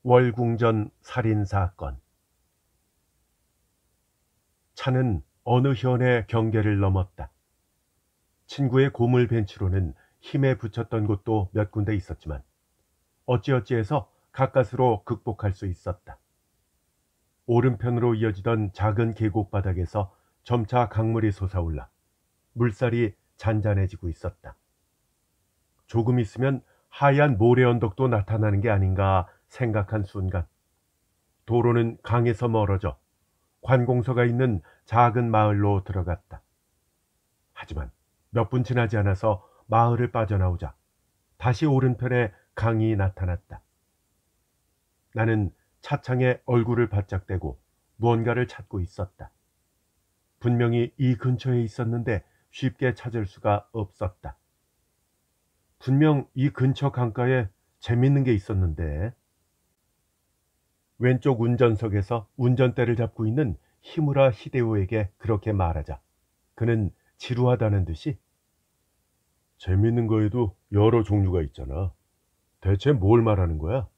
월궁전 살인사건. 차는 어느 현의 경계를 넘었다. 친구의 고물 벤치로는 힘에 붙였던 곳도 몇 군데 있었지만 어찌어찌해서 가까스로 극복할 수 있었다. 오른편으로 이어지던 작은 계곡 바닥에서 점차 강물이 솟아올라 물살이 잔잔해지고 있었다. 조금 있으면 하얀 모래 언덕도 나타나는 게 아닌가 생각한 순간 도로는 강에서 멀어져 관공서가 있는 작은 마을로 들어갔다. 하지만 몇 분 지나지 않아서 마을을 빠져나오자 다시 오른편에 강이 나타났다. 나는 차창에 얼굴을 바짝 대고 무언가를 찾고 있었다. 분명히 이 근처에 있었는데 쉽게 찾을 수가 없었다. 분명 이 근처 강가에 재밌는 게 있었는데. 왼쪽 운전석에서 운전대를 잡고 있는 히무라 히데오에게 그렇게 말하자 그는 지루하다는 듯이 재밌는 거에도 여러 종류가 있잖아. 대체 뭘 말하는 거야?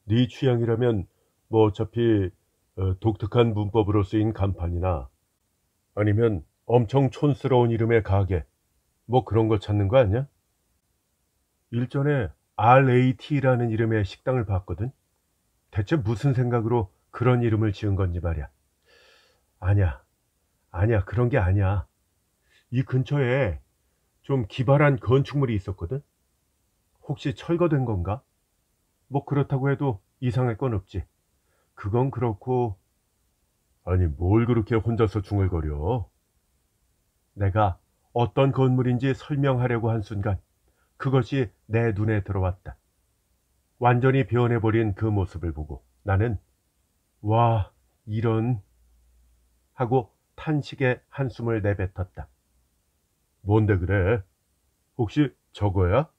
네 취향이라면 뭐 어차피 독특한 문법으로 쓰인 간판이나 아니면 엄청 촌스러운 이름의 가게 뭐 그런 거 찾는 거 아니야? 일전에 RAT라는 이름의 식당을 봤거든. 대체 무슨 생각으로 그런 이름을 지은 건지 말이야. 아니야, 그런 게 아니야. 이 근처에 좀 기발한 건축물이 있었거든. 혹시 철거된 건가? 뭐 그렇다고 해도 이상할 건 없지. 그건 그렇고. 아니, 뭘 그렇게 혼자서 중얼거려? 내가 어떤 건물인지 설명하려고 한 순간 그것이 내 눈에 들어왔다. 완전히 변해버린 그 모습을 보고 나는 와, 이런 하고 탄식의 한숨을 내뱉었다. 뭔데 그래? 혹시 저거야?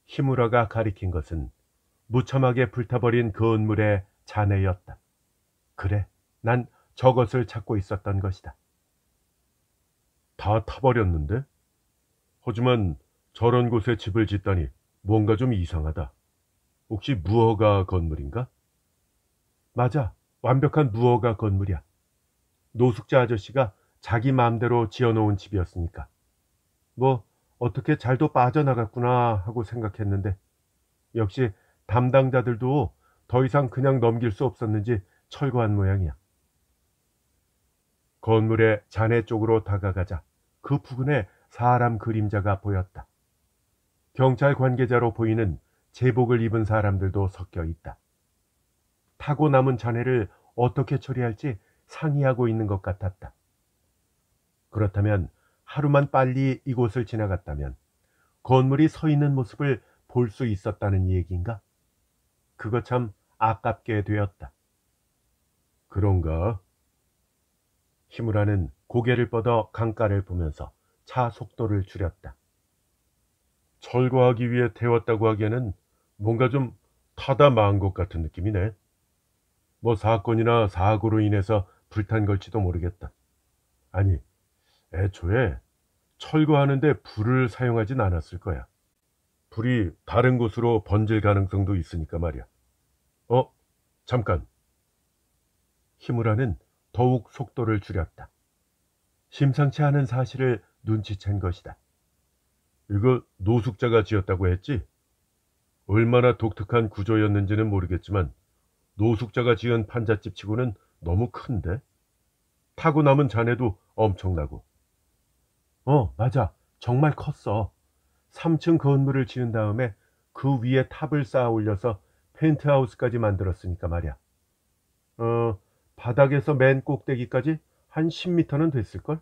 히무라가 가리킨 것은 무참하게 불타버린 건물의 잔해였다. 그래, 난 저것을 찾고 있었던 것이다. 다 타버렸는데? 하지만 저런 곳에 집을 짓다니 뭔가 좀 이상하다. 혹시 무허가 건물인가? 맞아, 완벽한 무허가 건물이야. 노숙자 아저씨가 자기 마음대로 지어놓은 집이었으니까. 뭐 어떻게 잘도 빠져나갔구나 하고 생각했는데 역시 담당자들도 더 이상 그냥 넘길 수 없었는지 철거한 모양이야. 건물의 잔해 쪽으로 다가가자 그 부근에 사람 그림자가 보였다. 경찰 관계자로 보이는 제복을 입은 사람들도 섞여 있다. 타고 남은 잔해를 어떻게 처리할지 상의하고 있는 것 같았다. 그렇다면 하루만 빨리 이곳을 지나갔다면 건물이 서 있는 모습을 볼 수 있었다는 얘기인가? 그거 참 아깝게 되었다. 그런가? 히무라는 고개를 뻗어 강가를 보면서 차 속도를 줄였다. 철거하기 위해 태웠다고 하기에는 뭔가 좀 타다 마은 것 같은 느낌이네. 뭐 사건이나 사고로 인해서 불탄 걸지도 모르겠다. 아니, 애초에 철거하는데 불을 사용하진 않았을 거야. 불이 다른 곳으로 번질 가능성도 있으니까 말이야. 잠깐. 히무라는 더욱 속도를 줄였다. 심상치 않은 사실을 눈치챈 것이다. 이거 노숙자가 지었다고 했지? 얼마나 독특한 구조였는지는 모르겠지만 노숙자가 지은 판잣집 치고는 너무 큰데? 타고 남은 잔해도 엄청나고. 맞아. 정말 컸어. 3층 건물을 지은 다음에 그 위에 탑을 쌓아 올려서 펜트하우스까지 만들었으니까 말이야. 바닥에서 맨 꼭대기까지 한 10m는 됐을걸?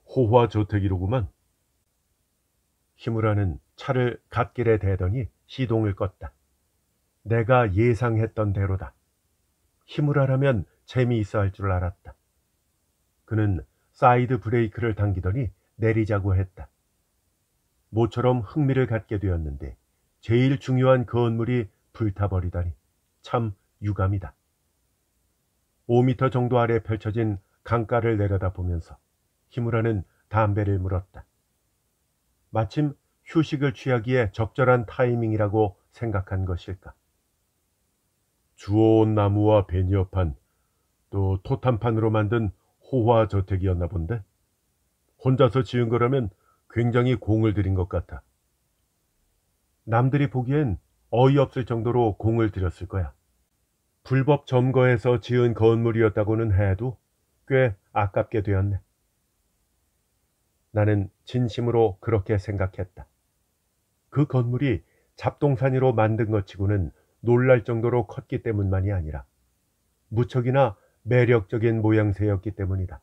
호화저택이로구만. 히무라는 차를 갓길에 대더니 시동을 껐다. 내가 예상했던 대로다. 히무라라면 재미있어 할 줄 알았다. 그는 사이드 브레이크를 당기더니 내리자고 했다. 모처럼 흥미를 갖게 되었는데 제일 중요한 건물이 불타버리다니 참 유감이다. 5m 정도 아래 펼쳐진 강가를 내려다보면서 히무라는 담배를 물었다. 마침 휴식을 취하기에 적절한 타이밍이라고 생각한 것일까? 주워온 나무와 베니어판, 또 토탄판으로 만든 호화저택이었나 본데 혼자서 지은 거라면 굉장히 공을 들인 것 같아. 남들이 보기엔 어이없을 정도로 공을 들였을 거야. 불법 점거해서 지은 건물이었다고는 해도 꽤 아깝게 되었네. 나는 진심으로 그렇게 생각했다. 그 건물이 잡동사니로 만든 것 치고는 놀랄 정도로 컸기 때문만이 아니라 무척이나 매력적인 모양새였기 때문이다.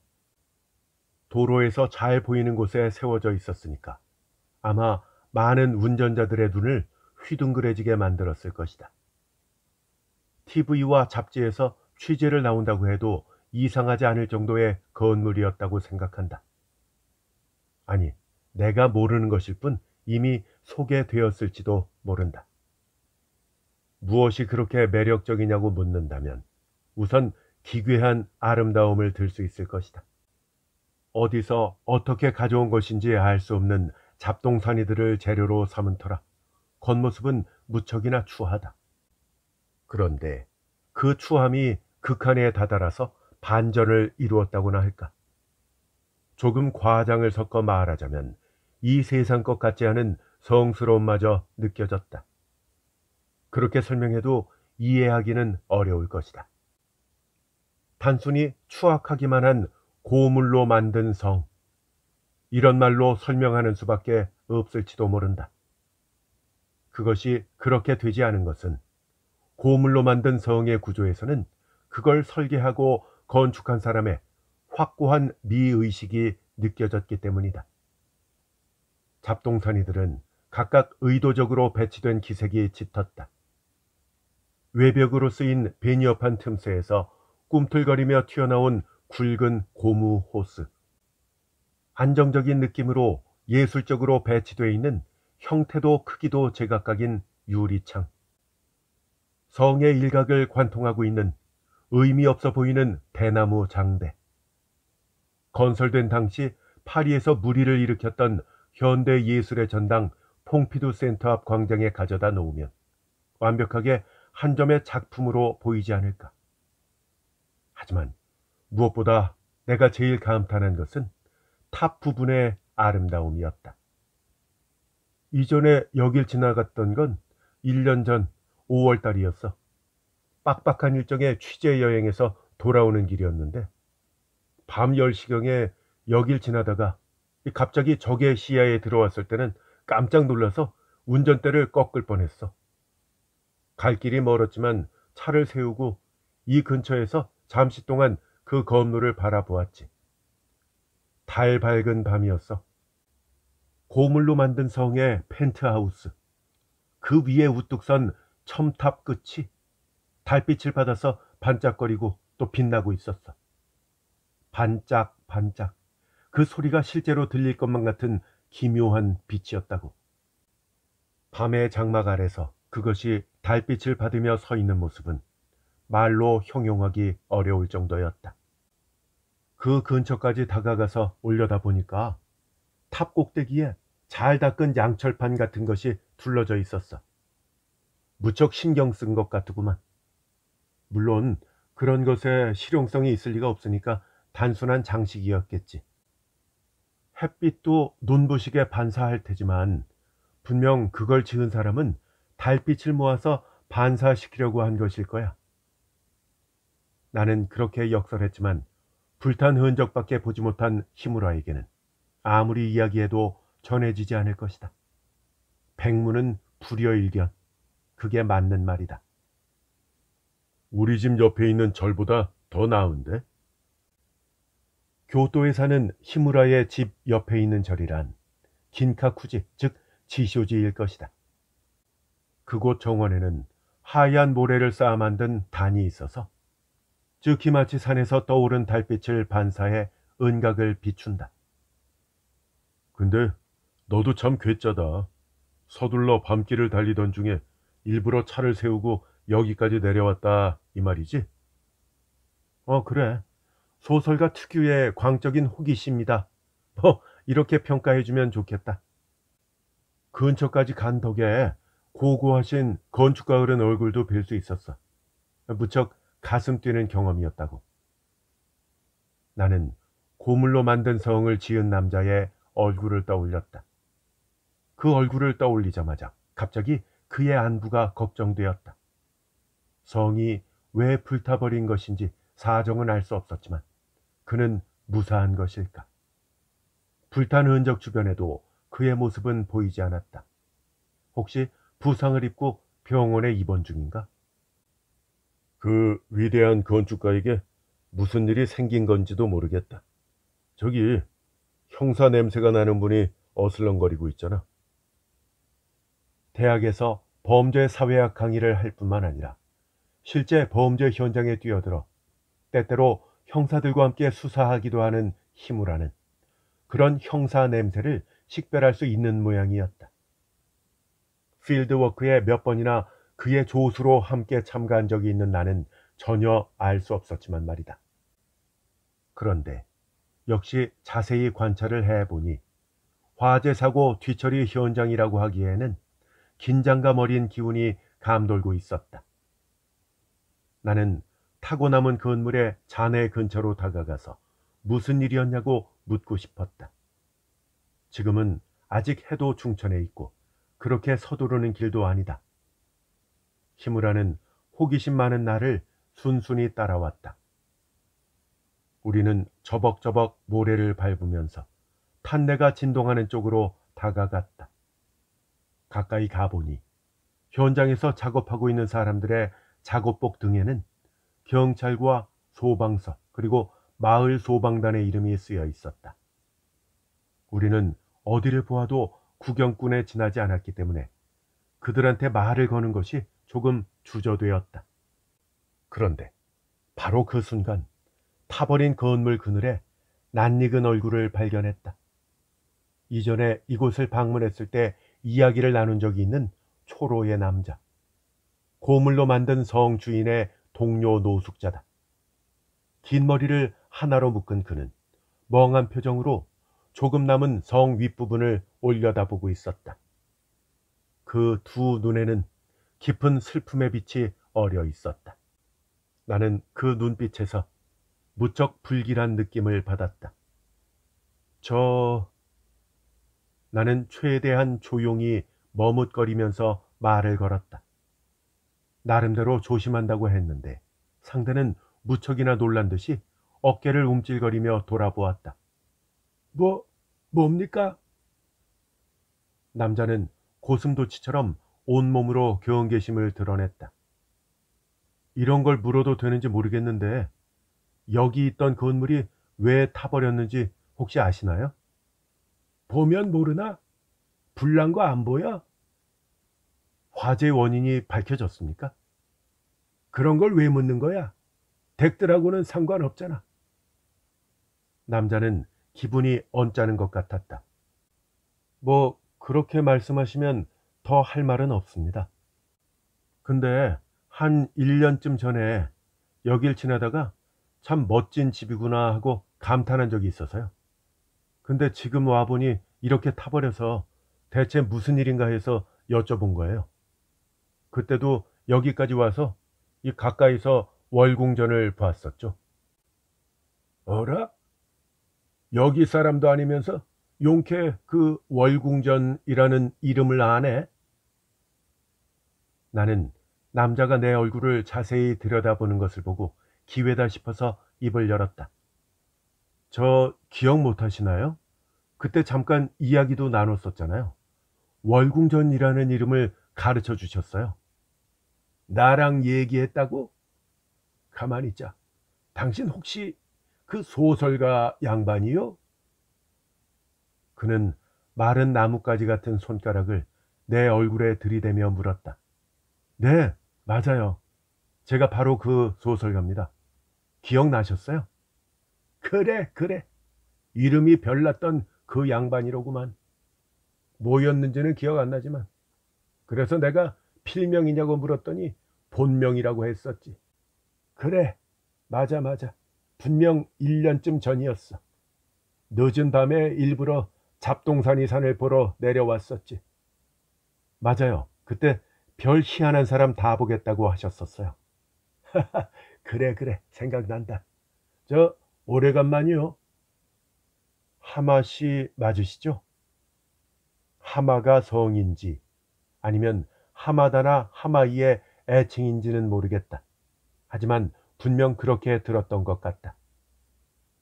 도로에서 잘 보이는 곳에 세워져 있었으니까 아마 많은 운전자들의 눈을 휘둥그레지게 만들었을 것이다. TV와 잡지에서 취재를 나온다고 해도 이상하지 않을 정도의 건물이었다고 생각한다. 아니, 내가 모르는 것일 뿐 이미 소개되었을지도 모른다. 무엇이 그렇게 매력적이냐고 묻는다면 우선 기괴한 아름다움을 들 수 있을 것이다. 어디서 어떻게 가져온 것인지 알 수 없는 잡동사니들을 재료로 삼은 터라 겉모습은 무척이나 추하다. 그런데 그 추함이 극한에 다다라서 반전을 이루었다고나 할까? 조금 과장을 섞어 말하자면 이 세상 것 같지 않은 성스러움마저 느껴졌다. 그렇게 설명해도 이해하기는 어려울 것이다. 단순히 추악하기만 한 고물로 만든 성, 이런 말로 설명하는 수밖에 없을지도 모른다. 그것이 그렇게 되지 않은 것은 고물로 만든 성의 구조에서는 그걸 설계하고 건축한 사람의 확고한 미의식이 느껴졌기 때문이다. 잡동사니들은 각각 의도적으로 배치된 기색이 짙었다. 외벽으로 쓰인 베니어판 틈새에서 꿈틀거리며 튀어나온 굵은 고무 호스, 안정적인 느낌으로 예술적으로 배치되어 있는 형태도 크기도 제각각인 유리창, 성의 일각을 관통하고 있는 의미 없어 보이는 대나무 장대, 건설된 당시 파리에서 물의를 일으켰던 현대 예술의 전당 퐁피두 센터 앞 광장에 가져다 놓으면 완벽하게 한 점의 작품으로 보이지 않을까. 하지만 무엇보다 내가 제일 감탄한 것은 탑 부분의 아름다움이었다. 이전에 여길 지나갔던 건 1년 전 5월 달이었어. 빡빡한 일정의 취재 여행에서 돌아오는 길이었는데 밤 10시경에 여길 지나다가 갑자기 적의 시야에 들어왔을 때는 깜짝 놀라서 운전대를 꺾을 뻔했어. 갈 길이 멀었지만 차를 세우고 이 근처에서 잠시 동안 그 건물을 바라보았지. 달 밝은 밤이었어. 고물로 만든 성의 펜트하우스, 그 위에 우뚝 선 첨탑 끝이 달빛을 받아서 반짝거리고 또 빛나고 있었어. 반짝 반짝, 그 소리가 실제로 들릴 것만 같은 기묘한 빛이었다고. 밤의 장막 아래서 그것이 달빛을 받으며 서 있는 모습은 말로 형용하기 어려울 정도였다. 그 근처까지 다가가서 올려다보니까 탑 꼭대기에 잘 닦은 양철판 같은 것이 둘러져 있었어. 무척 신경 쓴 것 같더구만. 물론 그런 것에 실용성이 있을 리가 없으니까 단순한 장식이었겠지. 햇빛도 눈부시게 반사할 테지만 분명 그걸 지은 사람은 달빛을 모아서 반사시키려고 한 것일 거야. 나는 그렇게 역설했지만 불탄 흔적밖에 보지 못한 히무라에게는 아무리 이야기해도 전해지지 않을 것이다. 백문은 불여일견, 그게 맞는 말이다. 우리 집 옆에 있는 절보다 더 나은데? 교토에 사는 히무라의 집 옆에 있는 절이란 긴카쿠지, 즉 지쇼지일 것이다. 그곳 정원에는 하얀 모래를 쌓아 만든 단이 있어서 즈키마치 산에서 떠오른 달빛을 반사해 은각을 비춘다. 근데 너도 참 괴짜다. 서둘러 밤길을 달리던 중에 일부러 차를 세우고 여기까지 내려왔다 이 말이지? 그래. 소설가 특유의 광적인 호기심이다. 이렇게 평가해주면 좋겠다. 근처까지 간 덕에 고고하신 건축가 어른 얼굴도 뵐 수 있었어. 무척 가슴 뛰는 경험이었다고. 나는 고물로 만든 성을 지은 남자의 얼굴을 떠올렸다. 그 얼굴을 떠올리자마자 갑자기 그의 안부가 걱정되었다. 성이 왜 불타버린 것인지 사정은 알 수 없었지만 그는 무사한 것일까? 불탄 흔적 주변에도 그의 모습은 보이지 않았다. 혹시 부상을 입고 병원에 입원 중인가? 그 위대한 건축가에게 무슨 일이 생긴 건지도 모르겠다. 저기 형사 냄새가 나는 분이 어슬렁거리고 있잖아. 대학에서 범죄 사회학 강의를 할 뿐만 아니라 실제 범죄 현장에 뛰어들어 때때로 형사들과 함께 수사하기도 하는 희무라는 그런 형사 냄새를 식별할 수 있는 모양이었다. 필드워크에 몇 번이나 그의 조수로 함께 참가한 적이 있는 나는 전혀 알 수 없었지만 말이다. 그런데 역시 자세히 관찰을 해보니 화재 사고 뒤처리 현장이라고 하기에는 긴장감 어린 기운이 감돌고 있었다. 나는 타고 남은 건물의 잔해 근처로 다가가서 무슨 일이었냐고 묻고 싶었다. 지금은 아직 해도 중천에 있고 그렇게 서두르는 길도 아니다. 히무라는 호기심 많은 나를 순순히 따라왔다. 우리는 저벅저벅 모래를 밟으면서 탄내가 진동하는 쪽으로 다가갔다. 가까이 가보니 현장에서 작업하고 있는 사람들의 작업복 등에는 경찰과 소방서 그리고 마을 소방단의 이름이 쓰여 있었다. 우리는 어디를 보아도 구경꾼에 지나지 않았기 때문에 그들한테 말을 거는 것이 조금 주저되었다. 그런데 바로 그 순간 타버린 건물 그늘에 낯익은 얼굴을 발견했다. 이전에 이곳을 방문했을 때 이야기를 나눈 적이 있는 초로의 남자. 고물로 만든 성 주인의 동료 노숙자다. 긴 머리를 하나로 묶은 그는 멍한 표정으로 조금 남은 성 윗부분을 올려다보고 있었다. 그 두 눈에는 깊은 슬픔의 빛이 어려 있었다. 나는 그 눈빛에서 무척 불길한 느낌을 받았다. 나는 최대한 조용히 머뭇거리면서 말을 걸었다. 나름대로 조심한다고 했는데 상대는 무척이나 놀란 듯이 어깨를 움찔거리며 돌아보았다. 뭡니까? 남자는 고슴도치처럼 온몸으로 경계심을 드러냈다. 이런 걸 물어도 되는지 모르겠는데 여기 있던 건물이 왜 타버렸는지 혹시 아시나요? 보면 모르나? 불난 거 안 보여? 화재 원인이 밝혀졌습니까? 그런 걸 왜 묻는 거야? 댁들하고는 상관없잖아. 남자는 기분이 언짢은 것 같았다. 그렇게 말씀하시면 더 할 말은 없습니다. 근데 한 1년쯤 전에 여길 지나다가 참 멋진 집이구나 하고 감탄한 적이 있어서요. 근데 지금 와보니 이렇게 타버려서 대체 무슨 일인가 해서 여쭤본 거예요. 그때도 여기까지 와서 이 가까이서 월궁전을 봤었죠. 어라? 여기 사람도 아니면서 용케 그 월궁전이라는 이름을 아네? 나는 남자가 내 얼굴을 자세히 들여다보는 것을 보고 기회다 싶어서 입을 열었다. 저 기억 못 하시나요? 그때 잠깐 이야기도 나눴었잖아요. 월궁전이라는 이름을 가르쳐 주셨어요. 나랑 얘기했다고? 가만히 있자. 당신 혹시 그 소설가 양반이요? 그는 마른 나뭇가지 같은 손가락을 내 얼굴에 들이대며 물었다. 네, 맞아요. 제가 바로 그 소설가입니다. 기억나셨어요? 그래. 이름이 별났던 그 양반이로구만. 뭐였는지는 기억 안 나지만 그래서 내가 필명이냐고 물었더니 본명이라고 했었지. 그래, 맞아. 분명 1년쯤 전이었어. 늦은 밤에 일부러 잡동사니 산을 보러 내려왔었지. 맞아요. 그때 별 희한한 사람 다 보겠다고 하셨었어요. 그래, 생각난다. 저 오래간만이요. 하마 씨 맞으시죠? 하마가 성인지 아니면 하마다나 하마이의 애칭인지는 모르겠다. 하지만 분명 그렇게 들었던 것 같다.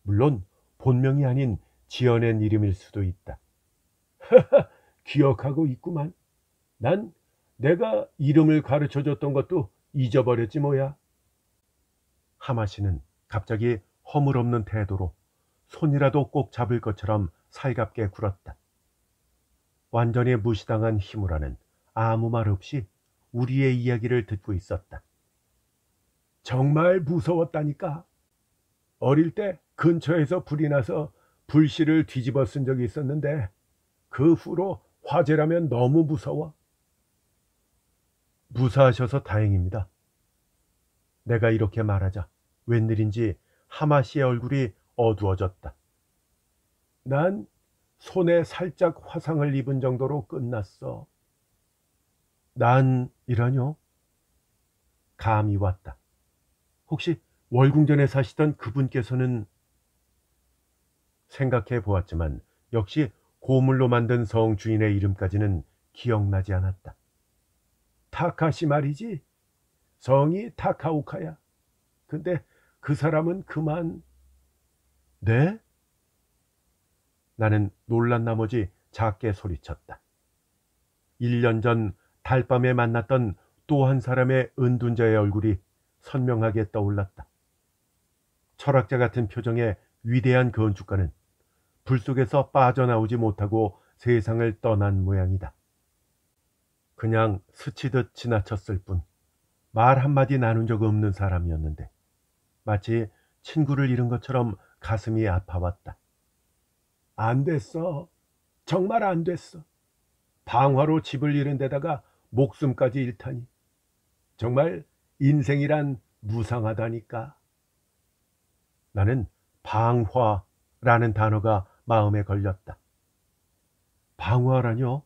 물론 본명이 아닌 지어낸 이름일 수도 있다. 기억하고 있구만. 난 내가 이름을 가르쳐줬던 것도 잊어버렸지 뭐야. 하마 씨는 갑자기 허물없는 태도로 손이라도 꼭 잡을 것처럼 살갑게 굴었다. 완전히 무시당한 희무라는 아무 말 없이 우리의 이야기를 듣고 있었다. 정말 무서웠다니까. 어릴 때 근처에서 불이 나서 불씨를 뒤집어 쓴 적이 있었는데 그 후로 화재라면 너무 무서워. 무사하셔서 다행입니다. 내가 이렇게 말하자 웬일인지 하마 씨의 얼굴이 어두워졌다. 난 손에 살짝 화상을 입은 정도로 끝났어. 난이라뇨? 감이 왔다. 혹시 월궁전에 사시던 그분께서는? 생각해 보았지만 역시 고물로 만든 성 주인의 이름까지는 기억나지 않았다. 타카시 말이지. 성이 타카오카야. 근데 그 사람은 그만. 네? 나는 놀란 나머지 작게 소리쳤다. 1년 전 달밤에 만났던 또 한 사람의 은둔자의 얼굴이 선명하게 떠올랐다. 철학자 같은 표정의 위대한 건축가는 불 속에서 빠져나오지 못하고 세상을 떠난 모양이다. 그냥 스치듯 지나쳤을 뿐 말 한마디 나눈 적 없는 사람이었는데 마치 친구를 잃은 것처럼 가슴이 아파왔다. 안 됐어. 정말 안 됐어. 방화로 집을 잃은 데다가 목숨까지 잃다니. 정말 인생이란 무상하다니까. 나는 방화라는 단어가 마음에 걸렸다. 방화라뇨?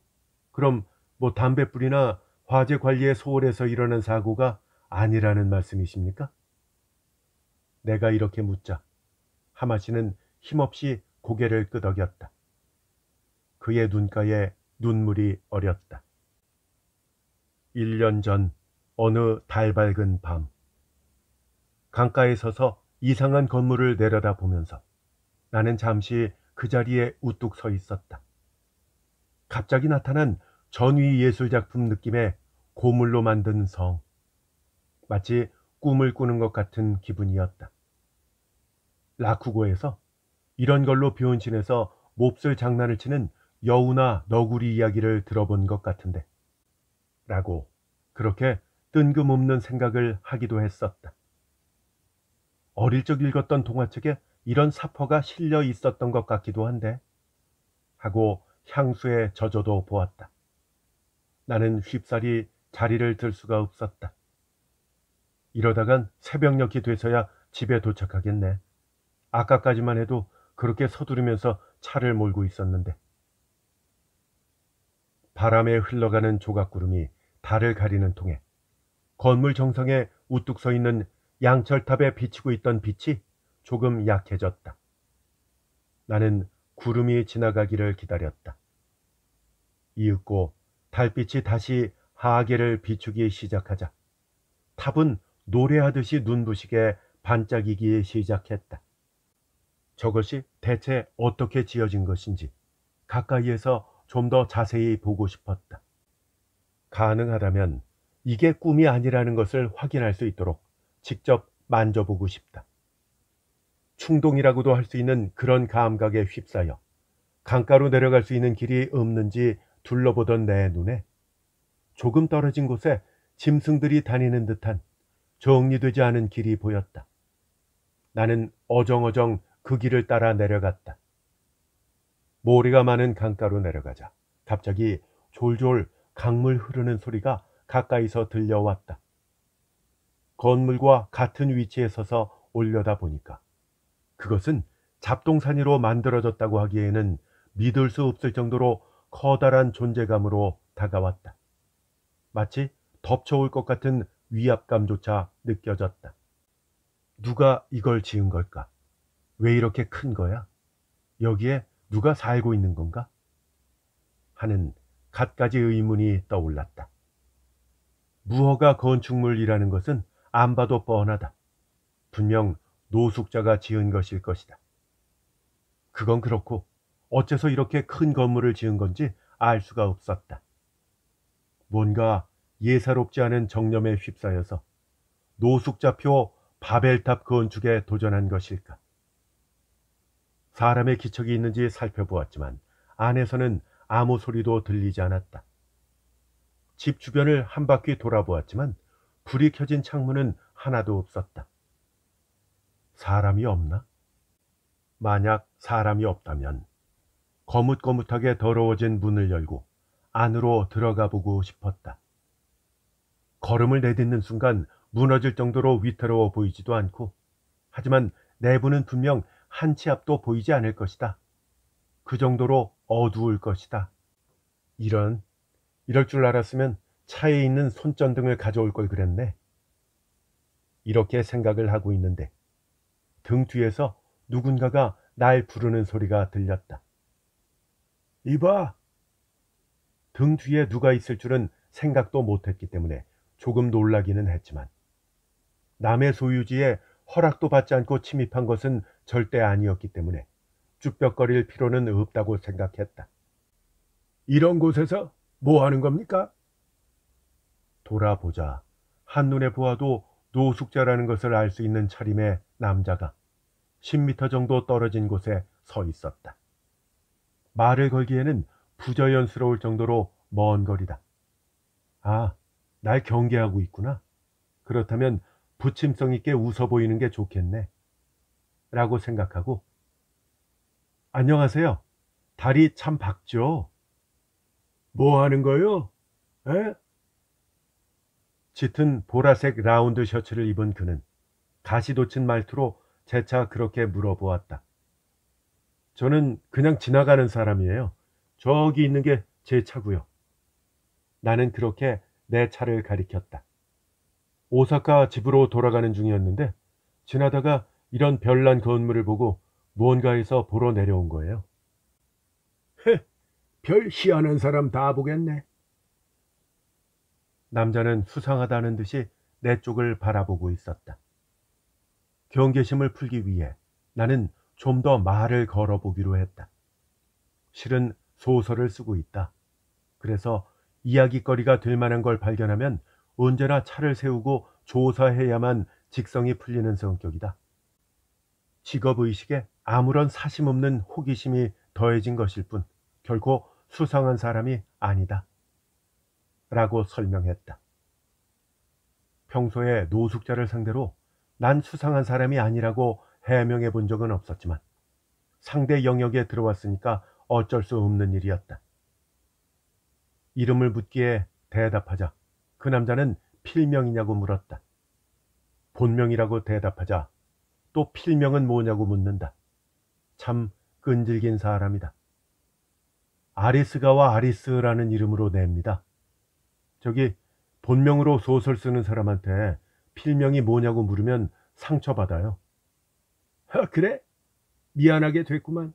그럼 뭐 담뱃불이나 화재 관리에 소홀해서 일어난 사고가 아니라는 말씀이십니까? 내가 이렇게 묻자 하마 씨는 힘없이 고개를 끄덕였다. 그의 눈가에 눈물이 어렸다. 1년 전 어느 달 밝은 밤, 강가에 서서 이상한 건물을 내려다보면서 나는 잠시 그 자리에 우뚝 서 있었다. 갑자기 나타난 전위 예술작품 느낌의 고물로 만든 성, 마치 꿈을 꾸는 것 같은 기분이었다. 라쿠고에서 이런 걸로 변신해서 몹쓸 장난을 치는 여우나 너구리 이야기를 들어본 것 같은데 라고 그렇게 뜬금없는 생각을 하기도 했었다. 어릴 적 읽었던 동화책에 이런 사퍼가 실려 있었던 것 같기도 한데 하고 향수에 젖어도 보았다. 나는 쉽사리 자리를 들 수가 없었다. 이러다간 새벽녘이 돼서야 집에 도착하겠네. 아까까지만 해도 그렇게 서두르면서 차를 몰고 있었는데. 바람에 흘러가는 조각구름이 달을 가리는 통에 건물 정상에 우뚝 서 있는 양철탑에 비치고 있던 빛이 조금 약해졌다. 나는 구름이 지나가기를 기다렸다. 이윽고 달빛이 다시 하계를 비추기 시작하자 탑은 노래하듯이 눈부시게 반짝이기 시작했다. 저것이 대체 어떻게 지어진 것인지 가까이에서 좀 더 자세히 보고 싶었다. 가능하다면 이게 꿈이 아니라는 것을 확인할 수 있도록 직접 만져보고 싶다. 충동이라고도 할 수 있는 그런 감각에 휩싸여 강가로 내려갈 수 있는 길이 없는지 둘러보던 내 눈에 조금 떨어진 곳에 짐승들이 다니는 듯한 정리되지 않은 길이 보였다. 나는 어정어정 그 길을 따라 내려갔다. 모래가 많은 강가로 내려가자 갑자기 졸졸 강물 흐르는 소리가 가까이서 들려왔다. 건물과 같은 위치에 서서 올려다보니까 그것은 잡동사니로 만들어졌다고 하기에는 믿을 수 없을 정도로 커다란 존재감으로 다가왔다. 마치 덮쳐올 것 같은 위압감조차 느껴졌다. 누가 이걸 지은 걸까? 왜 이렇게 큰 거야? 여기에 누가 살고 있는 건가? 하는 갖가지 의문이 떠올랐다. 무허가 건축물이라는 것은 안 봐도 뻔하다. 분명 노숙자가 지은 것일 것이다. 그건 그렇고 어째서 이렇게 큰 건물을 지은 건지 알 수가 없었다. 뭔가 예사롭지 않은 정념에 휩싸여서 노숙자표 바벨탑 건축에 도전한 것일까? 사람의 기척이 있는지 살펴보았지만 안에서는 아무 소리도 들리지 않았다. 집 주변을 한 바퀴 돌아보았지만 불이 켜진 창문은 하나도 없었다. 사람이 없나? 만약 사람이 없다면 거뭇거뭇하게 더러워진 문을 열고 안으로 들어가 보고 싶었다. 걸음을 내딛는 순간 무너질 정도로 위태로워 보이지도 않고, 하지만 내부는 분명 한 치 앞도 보이지 않을 것이다. 그 정도로 어두울 것이다. 이럴 줄 알았으면 차에 있는 손전등을 가져올 걸 그랬네. 이렇게 생각을 하고 있는데 등 뒤에서 누군가가 날 부르는 소리가 들렸다. 이봐! 등 뒤에 누가 있을 줄은 생각도 못했기 때문에 조금 놀라기는 했지만 남의 소유지에 허락도 받지 않고 침입한 것은 절대 아니었기 때문에 쭈뼛거릴 필요는 없다고 생각했다. 이런 곳에서 뭐 하는 겁니까? 돌아보자 한눈에 보아도 노숙자라는 것을 알 수 있는 차림의 남자가 10m 정도 떨어진 곳에 서 있었다. 말을 걸기에는 부자연스러울 정도로 먼 거리다. 아, 날 경계하고 있구나. 그렇다면 부침성 있게 웃어 보이는 게 좋겠네. 라고 생각하고, 안녕하세요. 다리 참 밝죠? 뭐 하는 거요? 에? 짙은 보라색 라운드 셔츠를 입은 그는 가시 돋친 말투로 재차 그렇게 물어보았다. 저는 그냥 지나가는 사람이에요. 저기 있는 게 제 차고요. 나는 그렇게 내 차를 가리켰다. 오사카 집으로 돌아가는 중이었는데 지나다가 이런 별난 건물을 보고 무언가에서 보러 내려온 거예요. 헤, 별 희한한 사람 다 보겠네. 남자는 수상하다는 듯이 내 쪽을 바라보고 있었다. 경계심을 풀기 위해 나는 좀 더 말을 걸어보기로 했다. 실은 소설을 쓰고 있다. 그래서 이야깃거리가 될 만한 걸 발견하면 언제나 차를 세우고 조사해야만 직성이 풀리는 성격이다. 직업의식에 아무런 사심 없는 호기심이 더해진 것일 뿐 결코 수상한 사람이 아니다. 라고 설명했다. 평소에 노숙자를 상대로 난 수상한 사람이 아니라고 해명해 본 적은 없었지만 상대 영역에 들어왔으니까 어쩔 수 없는 일이었다. 이름을 묻기에 대답하자 그 남자는 필명이냐고 물었다. 본명이라고 대답하자 또 필명은 뭐냐고 묻는다. 참 끈질긴 사람이다. 아리스가와 아리스라는 이름으로 냅니다. 저기 본명으로 소설 쓰는 사람한테 필명이 뭐냐고 물으면 상처받아요. 그래? 미안하게 됐구만.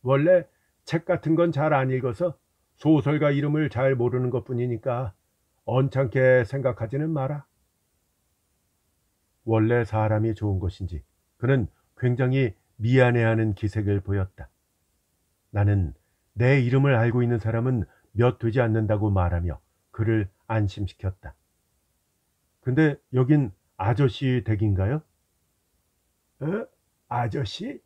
원래 책 같은 건 잘 안 읽어서 소설가 이름을 잘 모르는 것뿐이니까 언짢게 생각하지는 마라. 원래 사람이 좋은 것인지 그는 굉장히 미안해하는 기색을 보였다. 나는 내 이름을 알고 있는 사람은 몇 되지 않는다고 말하며 그를 안심시켰다. 근데 여긴 아저씨 댁인가요? 아저씨?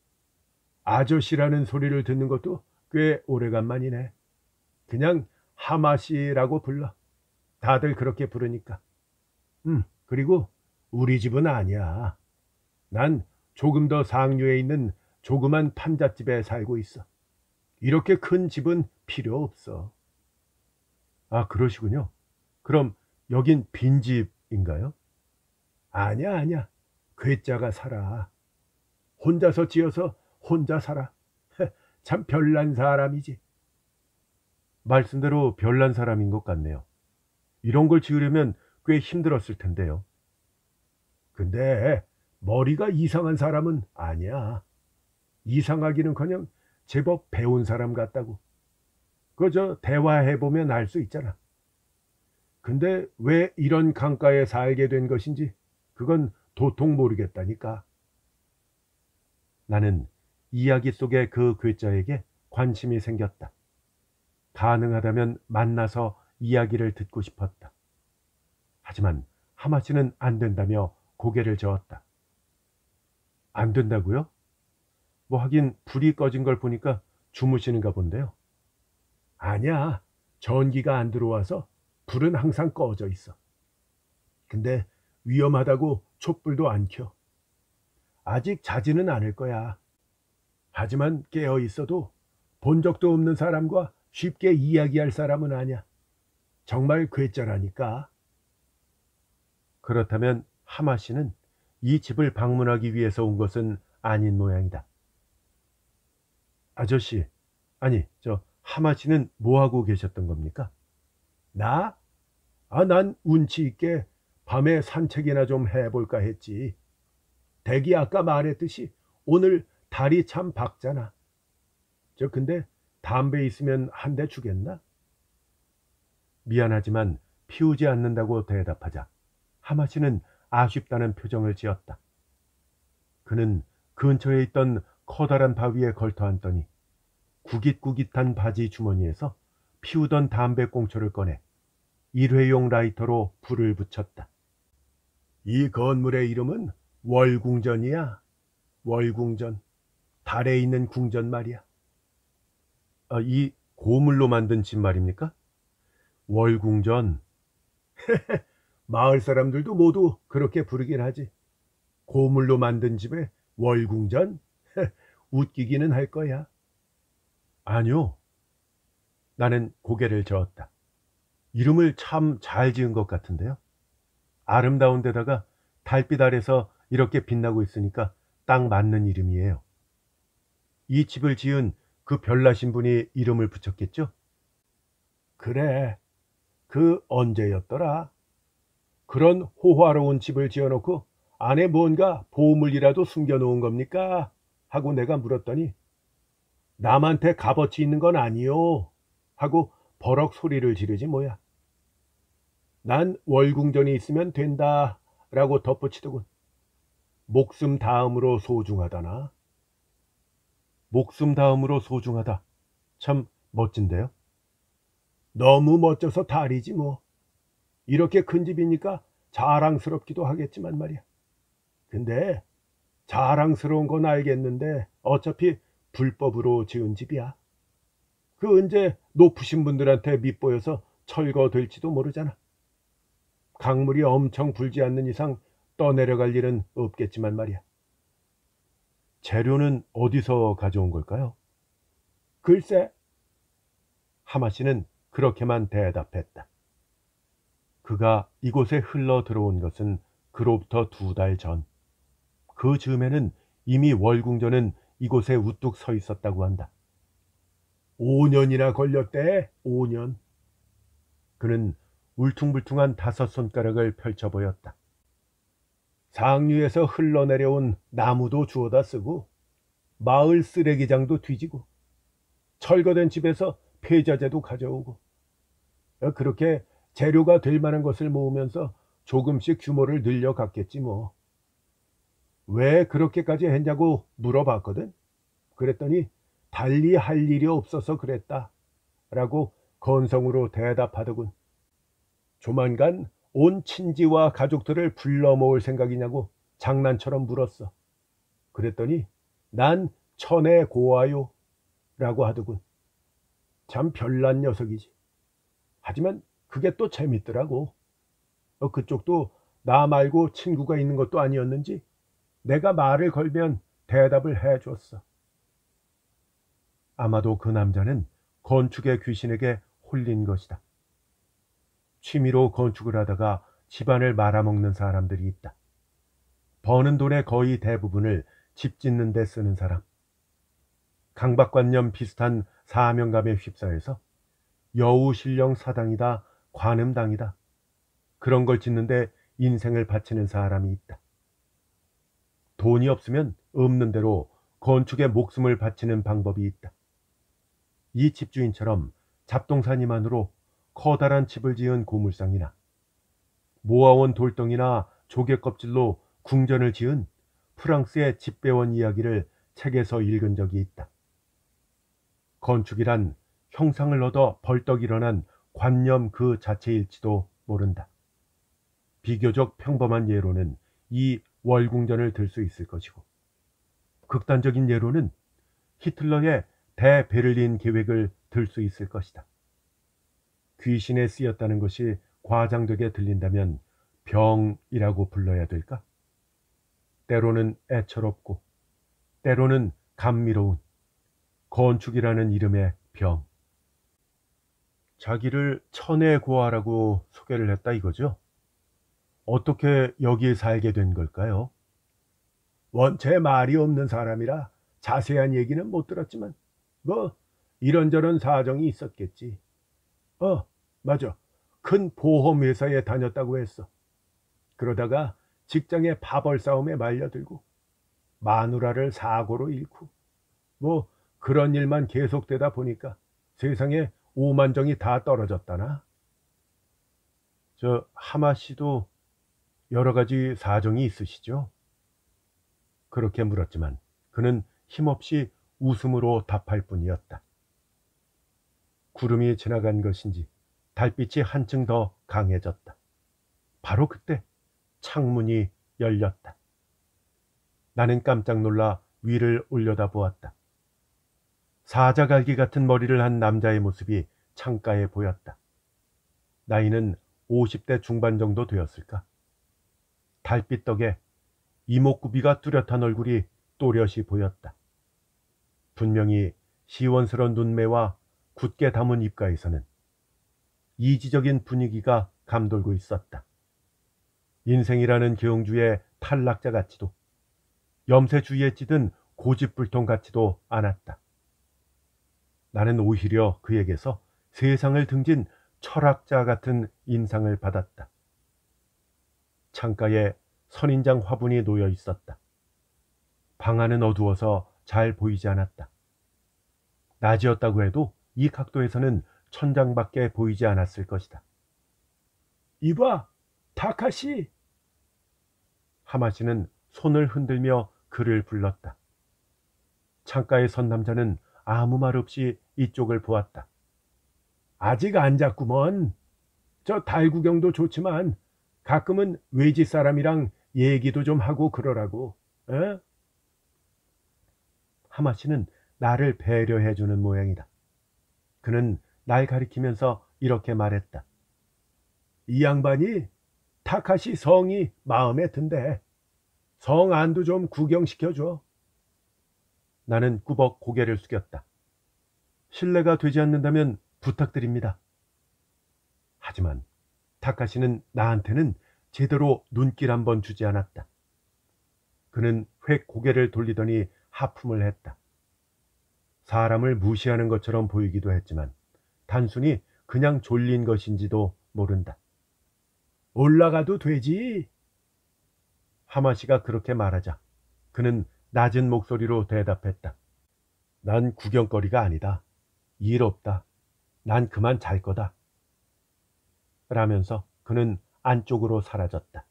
아저씨라는 소리를 듣는 것도 꽤 오래간만이네. 그냥 하마씨라고 불러. 다들 그렇게 부르니까. 그리고 우리 집은 아니야. 난 조금 더 상류에 있는 조그만 판잣집에 살고 있어. 이렇게 큰 집은 필요 없어. 아, 그러시군요. 그럼 여긴 빈집인가요? 아니야. 괴짜가 살아. 혼자서 지어서 혼자 살아. 참 별난 사람이지. 말씀대로 별난 사람인 것 같네요. 이런 걸 지으려면 꽤 힘들었을 텐데요. 근데 머리가 이상한 사람은 아니야. 이상하기는커녕 제법 배운 사람 같다고. 그저 대화해보면 알 수 있잖아. 근데 왜 이런 강가에 살게 된 것인지 그건 도통 모르겠다니까. 나는 이야기 속의 그 괴짜에게 관심이 생겼다. 가능하다면 만나서 이야기를 듣고 싶었다. 하지만 하마씨는 안 된다며 고개를 저었다. 안 된다고요? 뭐 하긴 불이 꺼진 걸 보니까 주무시는가 본데요. 아니야. 전기가 안 들어와서 불은 항상 꺼져 있어. 근데 위험하다고 촛불도 안 켜. 아직 자지는 않을 거야. 하지만 깨어 있어도 본 적도 없는 사람과 쉽게 이야기할 사람은 아니야. 정말 괴짜라니까. 그렇다면 하마씨는 이 집을 방문하기 위해서 온 것은 아닌 모양이다. 아저씨, 아니, 하마씨는 뭐 하고 계셨던 겁니까? 나? 난 운치 있게 밤에 산책이나 좀 해볼까 했지. 댁이 아까 말했듯이 오늘 달이 참 밝잖아. 근데 담배 있으면 한 대 주겠나? 미안하지만 피우지 않는다고 대답하자 하마씨는 아쉽다는 표정을 지었다. 그는 근처에 있던 커다란 바위에 걸터 앉더니 구깃구깃한 바지 주머니에서 피우던 담배꽁초를 꺼내 일회용 라이터로 불을 붙였다. 이 건물의 이름은 월궁전이야. 월궁전. 달에 있는 궁전 말이야. 이 고물로 만든 집 말입니까? 월궁전. 마을 사람들도 모두 그렇게 부르긴 하지. 고물로 만든 집에 월궁전? 웃기기는 할 거야. 아니요. 나는 고개를 저었다. 이름을 참 잘 지은 것 같은데요. 아름다운 데다가 달빛 아래서 이렇게 빛나고 있으니까 딱 맞는 이름이에요. 이 집을 지은 그 별나신 분이 이름을 붙였겠죠? 그래. 그 언제였더라? 그런 호화로운 집을 지어놓고 안에 뭔가 보물이라도 숨겨놓은 겁니까? 하고 내가 물었더니 남한테 값어치 있는 건 아니요. 하고 버럭 소리를 지르지 뭐야. 난 월궁전이 있으면 된다 라고 덧붙이더군. 목숨 다음으로 소중하다나. 목숨 다음으로 소중하다. 참 멋진데요? 너무 멋져서 달이지 뭐. 이렇게 큰 집이니까 자랑스럽기도 하겠지만 말이야. 근데 자랑스러운 건 알겠는데 어차피 불법으로 지은 집이야. 그 언제 높으신 분들한테 밉보여서 철거될지도 모르잖아. 강물이 엄청 불지 않는 이상 떠내려갈 일은 없겠지만 말이야. 재료는 어디서 가져온 걸까요? 글쎄, 하마씨는 그렇게만 대답했다. 그가 이곳에 흘러 들어온 것은 그로부터 2달 전. 그 즈음에는 이미 월궁전은 이곳에 우뚝 서 있었다고 한다. 5년이나 걸렸대. 5년. 그는 울퉁불퉁한 5손가락을 펼쳐 보였다. 상류에서 흘러내려온 나무도 주워다 쓰고 마을 쓰레기장도 뒤지고 철거된 집에서 폐자재도 가져오고 그렇게 재료가 될 만한 것을 모으면서 조금씩 규모를 늘려갔겠지 뭐. 왜 그렇게까지 했냐고 물어봤거든. 그랬더니 달리 할 일이 없어서 그랬다 라고 건성으로 대답하더군. 조만간 온 친지와 가족들을 불러 모을 생각이냐고 장난처럼 물었어. 그랬더니 난 천에 고와요 라고 하더군. 참 별난 녀석이지. 하지만 그게 또 재밌더라고. 그쪽도 나 말고 친구가 있는 것도 아니었는지 내가 말을 걸면 대답을 해줬어. 아마도 그 남자는 건축의 귀신에게 홀린 것이다. 취미로 건축을 하다가 집안을 말아먹는 사람들이 있다. 버는 돈의 거의 대부분을 집 짓는 데 쓰는 사람. 강박관념 비슷한 사명감에 휩싸여서 여우신령 사당이다, 관음당이다, 그런 걸 짓는데 인생을 바치는 사람이 있다. 돈이 없으면 없는 대로 건축에 목숨을 바치는 방법이 있다. 이 집주인처럼 잡동사니만으로 커다란 집을 지은 고물상이나 모아온 돌덩이나 조개 껍질로 궁전을 지은 프랑스의 집배원 이야기를 책에서 읽은 적이 있다. 건축이란 형상을 얻어 벌떡 일어난 관념 그 자체일지도 모른다. 비교적 평범한 예로는 이 월궁전을 들 수 있을 것이고, 극단적인 예로는 히틀러의 대베를린 계획을 들 수 있을 것이다. 귀신에 쓰였다는 것이 과장되게 들린다면 병이라고 불러야 될까? 때로는 애처롭고 때로는 감미로운 건축이라는 이름의 병. 자기를 천의 고아라고 소개를 했다 이거죠? 어떻게 여기에 살게 된 걸까요? 원체 말이 없는 사람이라 자세한 얘기는 못 들었지만 뭐 이런저런 사정이 있었겠지. 맞아. 큰 보험회사에 다녔다고 했어. 그러다가 직장의 파벌 싸움에 말려들고 마누라를 사고로 잃고 뭐 그런 일만 계속되다 보니까 세상에 오만정이 다 떨어졌다나. 저 하마 씨도 여러 가지 사정이 있으시죠? 그렇게 물었지만 그는 힘없이 웃음으로 답할 뿐이었다. 구름이 지나간 것인지 달빛이 한층 더 강해졌다. 바로 그때 창문이 열렸다. 나는 깜짝 놀라 위를 올려다보았다. 사자갈기 같은 머리를 한 남자의 모습이 창가에 보였다. 나이는 50대 중반 정도 되었을까? 달빛 덕에 이목구비가 뚜렷한 얼굴이 또렷이 보였다. 분명히 시원스러운 눈매와 굳게 담은 입가에서는 이지적인 분위기가 감돌고 있었다. 인생이라는 경주의 탈락자 같지도 염세 주위에 찌든 고집불통 같지도 않았다. 나는 오히려 그에게서 세상을 등진 철학자 같은 인상을 받았다. 창가에 선인장 화분이 놓여 있었다. 방 안은 어두워서 잘 보이지 않았다. 낮이었다고 해도 이 각도에서는 천장밖에 보이지 않았을 것이다. 이봐, 타카시! 하마시는 손을 흔들며 그를 불렀다. 창가에 선 남자는 아무 말 없이 이쪽을 보았다. 아직 안 잤구먼. 저 달 구경도 좋지만 가끔은 외지 사람이랑 얘기도 좀 하고 그러라고. 에? 하마시는 나를 배려해주는 모양이다. 그는 날 가리키면서 이렇게 말했다. 이 양반이 타카시 성이 마음에 든대. 성 안도 좀 구경시켜줘. 나는 꾸벅 고개를 숙였다. 실례가 되지 않는다면 부탁드립니다. 하지만 타카시는 나한테는 제대로 눈길 한번 주지 않았다. 그는 획 고개를 돌리더니 하품을 했다. 사람을 무시하는 것처럼 보이기도 했지만 단순히 그냥 졸린 것인지도 모른다. 올라가도 되지? 하마시가 그렇게 말하자 그는 낮은 목소리로 대답했다. 난 구경거리가 아니다. 일 없다. 난 그만 잘 거다. 라면서 그는 안쪽으로 사라졌다.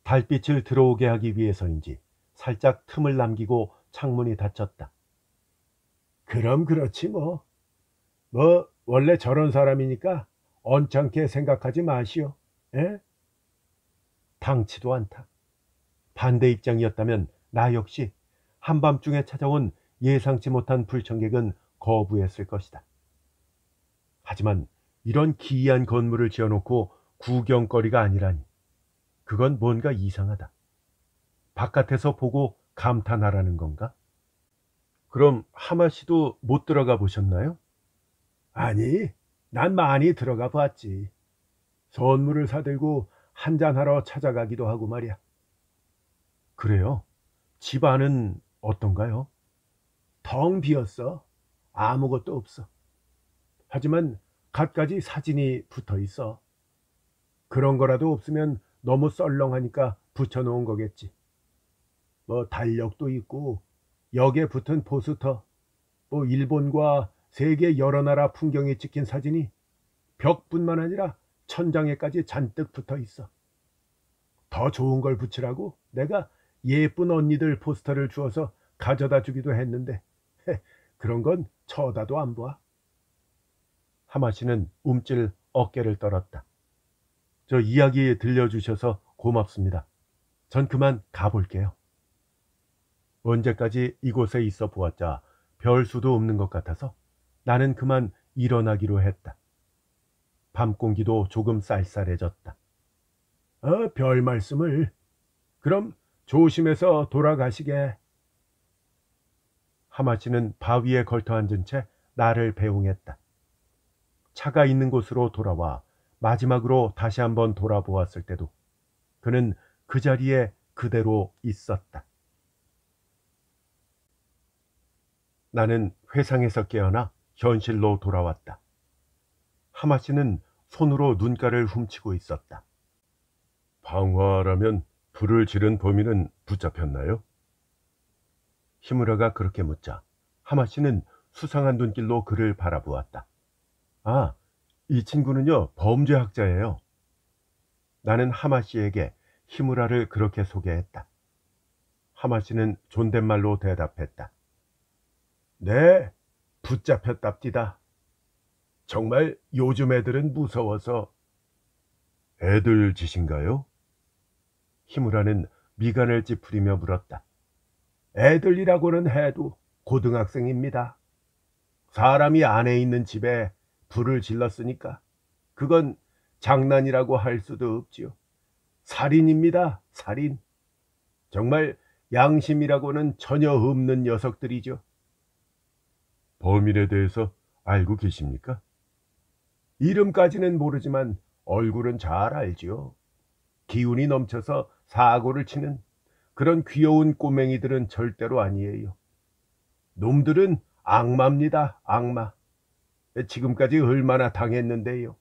달빛을 들어오게 하기 위해서인지 살짝 틈을 남기고 창문이 닫혔다. 그럼 그렇지 뭐. 원래 저런 사람이니까 언짢게 생각하지 마시오. 에? 당치도 않다. 반대 입장이었다면 나 역시 한밤중에 찾아온 예상치 못한 불청객은 거부했을 것이다. 하지만 이런 기이한 건물을 지어놓고 구경거리가 아니라니 그건 뭔가 이상하다. 바깥에서 보고 감탄하라는 건가? 그럼 하마씨도 못 들어가 보셨나요? 아니, 난 많이 들어가 봤지. 선물을 사들고 한잔하러 찾아가기도 하고 말이야. 그래요? 집 안은 어떤가요? 텅 비었어. 아무것도 없어. 하지만 갖가지 사진이 붙어 있어. 그런 거라도 없으면 너무 썰렁하니까 붙여놓은 거겠지. 뭐 달력도 있고 역에 붙은 포스터, 뭐 일본과 세계 여러 나라 풍경이 찍힌 사진이 벽뿐만 아니라 천장에까지 잔뜩 붙어 있어. 더 좋은 걸 붙이라고 내가 예쁜 언니들 포스터를 주어서 가져다 주기도 했는데 그런 건 쳐다도 안 봐. 하마씨는 움찔 어깨를 떨었다. 저 이야기 들려주셔서 고맙습니다. 전 그만 가볼게요. 언제까지 이곳에 있어 보았자 별 수도 없는 것 같아서 나는 그만 일어나기로 했다. 밤 공기도 조금 쌀쌀해졌다. 별 말씀을. 그럼 조심해서 돌아가시게. 하마씨는 바위에 걸터 앉은 채 나를 배웅했다. 차가 있는 곳으로 돌아와 마지막으로 다시 한번 돌아보았을 때도 그는 그 자리에 그대로 있었다. 나는 회상에서 깨어나 현실로 돌아왔다. 하마씨는 손으로 눈가를 훔치고 있었다. 방화라면 불을 지른 범인은 붙잡혔나요? 히무라가 그렇게 묻자 하마씨는 수상한 눈길로 그를 바라보았다. 아, 이 친구는요, 범죄학자예요. 나는 하마씨에게 히무라를 그렇게 소개했다. 하마씨는 존댓말로 대답했다. 네, 붙잡혔답디다. 정말 요즘 애들은 무서워서. 애들 짓인가요? 히무라는 미간을 찌푸리며 물었다. 애들이라고는 해도 고등학생입니다. 사람이 안에 있는 집에 불을 질렀으니까 그건 장난이라고 할 수도 없지요. 살인입니다, 살인. 정말 양심이라고는 전혀 없는 녀석들이죠. 범인에 대해서 알고 계십니까? 이름까지는 모르지만 얼굴은 잘 알지요. 기운이 넘쳐서 사고를 치는 그런 귀여운 꼬맹이들은 절대로 아니에요. 놈들은 악마입니다, 악마. 지금까지 얼마나 당했는데요.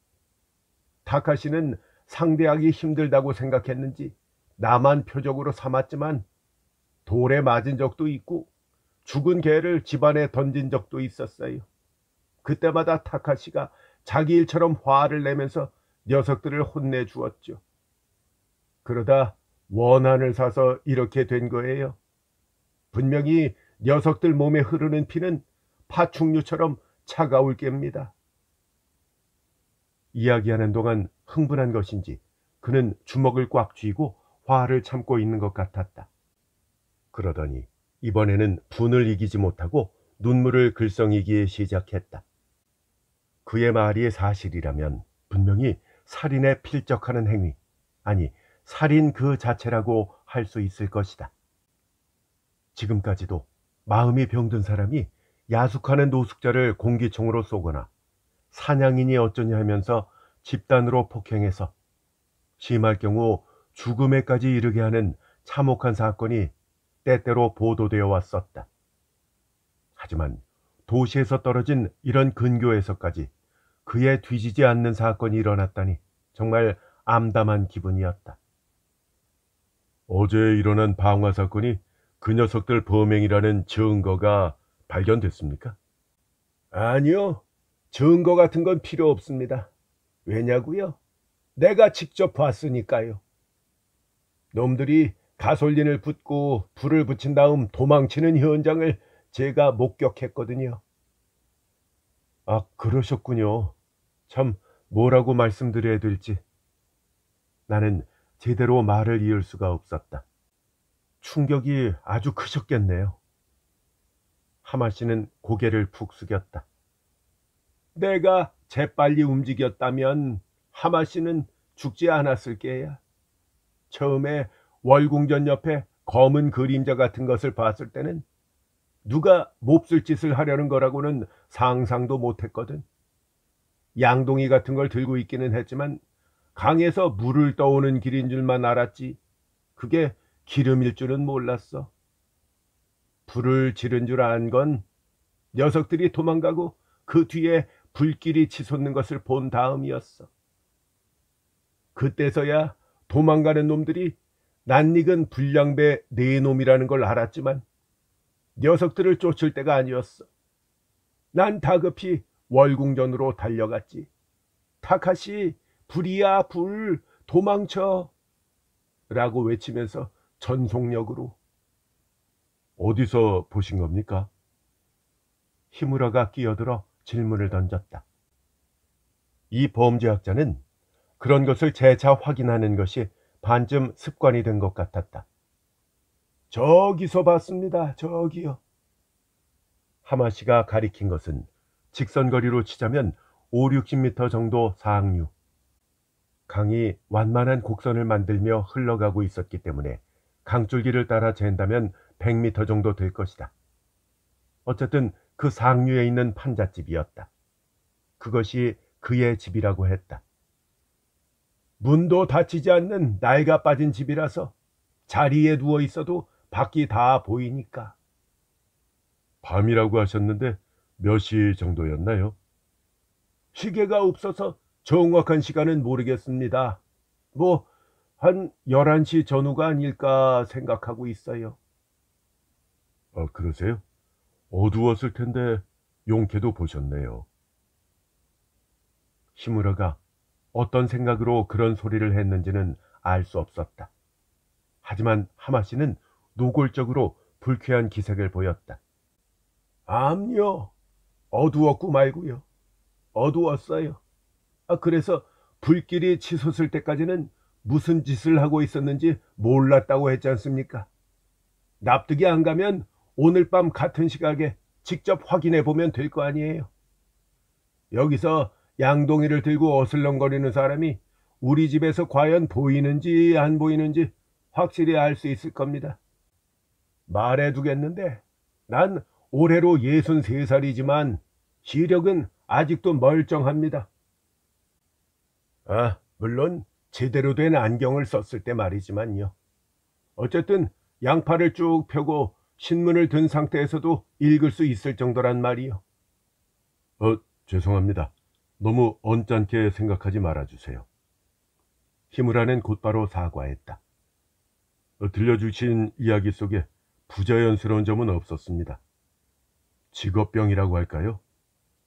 타카시는 상대하기 힘들다고 생각했는지 나만 표적으로 삼았지만 돌에 맞은 적도 있고 죽은 개를 집안에 던진 적도 있었어요. 그때마다 타카시가 자기 일처럼 화를 내면서 녀석들을 혼내주었죠. 그러다 원한을 사서 이렇게 된 거예요. 분명히 녀석들 몸에 흐르는 피는 파충류처럼 차가울 겁니다. 이야기하는 동안 흥분한 것인지 그는 주먹을 꽉 쥐고 화를 참고 있는 것 같았다. 그러더니 이번에는 분을 이기지 못하고 눈물을 글썽이기 시작했다. 그의 말이 사실이라면 분명히 살인에 필적하는 행위, 아니 살인 그 자체라고 할 수 있을 것이다. 지금까지도 마음이 병든 사람이 야숙하는 노숙자를 공기총으로 쏘거나 사냥인이 어쩌냐 하면서 집단으로 폭행해서 심할 경우 죽음에까지 이르게 하는 참혹한 사건이 때때로 보도되어 왔었다. 하지만 도시에서 떨어진 이런 근교에서까지 그에 뒤지지 않는 사건이 일어났다니 정말 암담한 기분이었다. 어제 일어난 방화 사건이 그 녀석들 범행이라는 증거가 발견됐습니까? 아니요. 증거 같은 건 필요 없습니다. 왜냐고요? 내가 직접 봤으니까요. 놈들이 가솔린을 붓고 불을 붙인 다음 도망치는 현장을 제가 목격했거든요. 아, 그러셨군요. 참 뭐라고 말씀드려야 될지. 나는 제대로 말을 이을 수가 없었다. 충격이 아주 크셨겠네요. 하마씨는 고개를 푹 숙였다. 내가 재빨리 움직였다면 하마씨는 죽지 않았을 게야. 처음에 월궁전 옆에 검은 그림자 같은 것을 봤을 때는 누가 몹쓸 짓을 하려는 거라고는 상상도 못했거든. 양동이 같은 걸 들고 있기는 했지만 강에서 물을 떠오는 길인 줄만 알았지 그게 기름일 줄은 몰랐어. 불을 지른 줄 안 건 녀석들이 도망가고 그 뒤에 불길이 치솟는 것을 본 다음이었어. 그때서야 도망가는 놈들이 낯익은 불량배 네 놈이라는 걸 알았지만 녀석들을 쫓을 때가 아니었어. 난 다급히 월궁전으로 달려갔지. 타카시, 불이야 불, 도망쳐! 라고 외치면서 전속력으로. 어디서 보신 겁니까? 히무라가 끼어들어 질문을 던졌다. 이 범죄학자는 그런 것을 재차 확인하는 것이 반쯤 습관이 된 것 같았다. 저기서 봤습니다. 저기요. 하마시가 가리킨 것은 직선거리로 치자면 5, 60m 정도 상류. 강이 완만한 곡선을 만들며 흘러가고 있었기 때문에 강줄기를 따라 잰다면 100m 정도 될 것이다. 어쨌든 그 상류에 있는 판잣집이었다. 그것이 그의 집이라고 했다. 문도 닫히지 않는 낡아 빠진 집이라서 자리에 누워 있어도 밖이 다 보이니까. 밤이라고 하셨는데 몇 시 정도였나요? 시계가 없어서 정확한 시간은 모르겠습니다. 뭐 한 11시 전후가 아닐까 생각하고 있어요. 그러세요? 어두웠을 텐데 용케도 보셨네요. 히무라가 어떤 생각으로 그런 소리를 했는지는 알 수 없었다. 하지만 하마시는 노골적으로 불쾌한 기색을 보였다. 암요. 어두웠고 말고요. 어두웠어요. 그래서 불길이 치솟을 때까지는 무슨 짓을 하고 있었는지 몰랐다고 했지 않습니까? 납득이 안 가면 오늘 밤 같은 시각에 직접 확인해 보면 될 거 아니에요. 여기서 양동이를 들고 어슬렁거리는 사람이 우리 집에서 과연 보이는지 안 보이는지 확실히 알 수 있을 겁니다. 말해두겠는데 난 올해로 63살이지만 시력은 아직도 멀쩡합니다. 물론 제대로 된 안경을 썼을 때 말이지만요. 어쨌든 양팔을 쭉 펴고 신문을 든 상태에서도 읽을 수 있을 정도란 말이요. 죄송합니다. 너무 언짢게 생각하지 말아주세요. 히무라는 곧바로 사과했다. 들려주신 이야기 속에 부자연스러운 점은 없었습니다. 직업병이라고 할까요?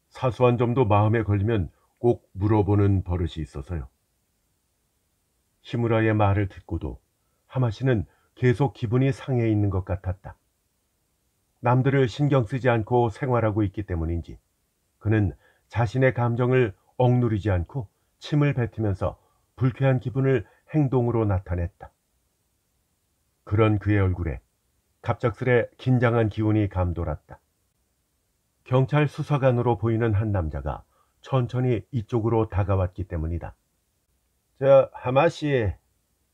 사소한 점도 마음에 걸리면 꼭 물어보는 버릇이 있어서요. 히무라의 말을 듣고도 하마시는 계속 기분이 상해 있는 것 같았다. 남들을 신경 쓰지 않고 생활하고 있기 때문인지 그는 자신의 감정을 억누르지 않고 침을 뱉으면서 불쾌한 기분을 행동으로 나타냈다. 그런 그의 얼굴에 갑작스레 긴장한 기운이 감돌았다. 경찰 수사관으로 보이는 한 남자가 천천히 이쪽으로 다가왔기 때문이다. 하마씨,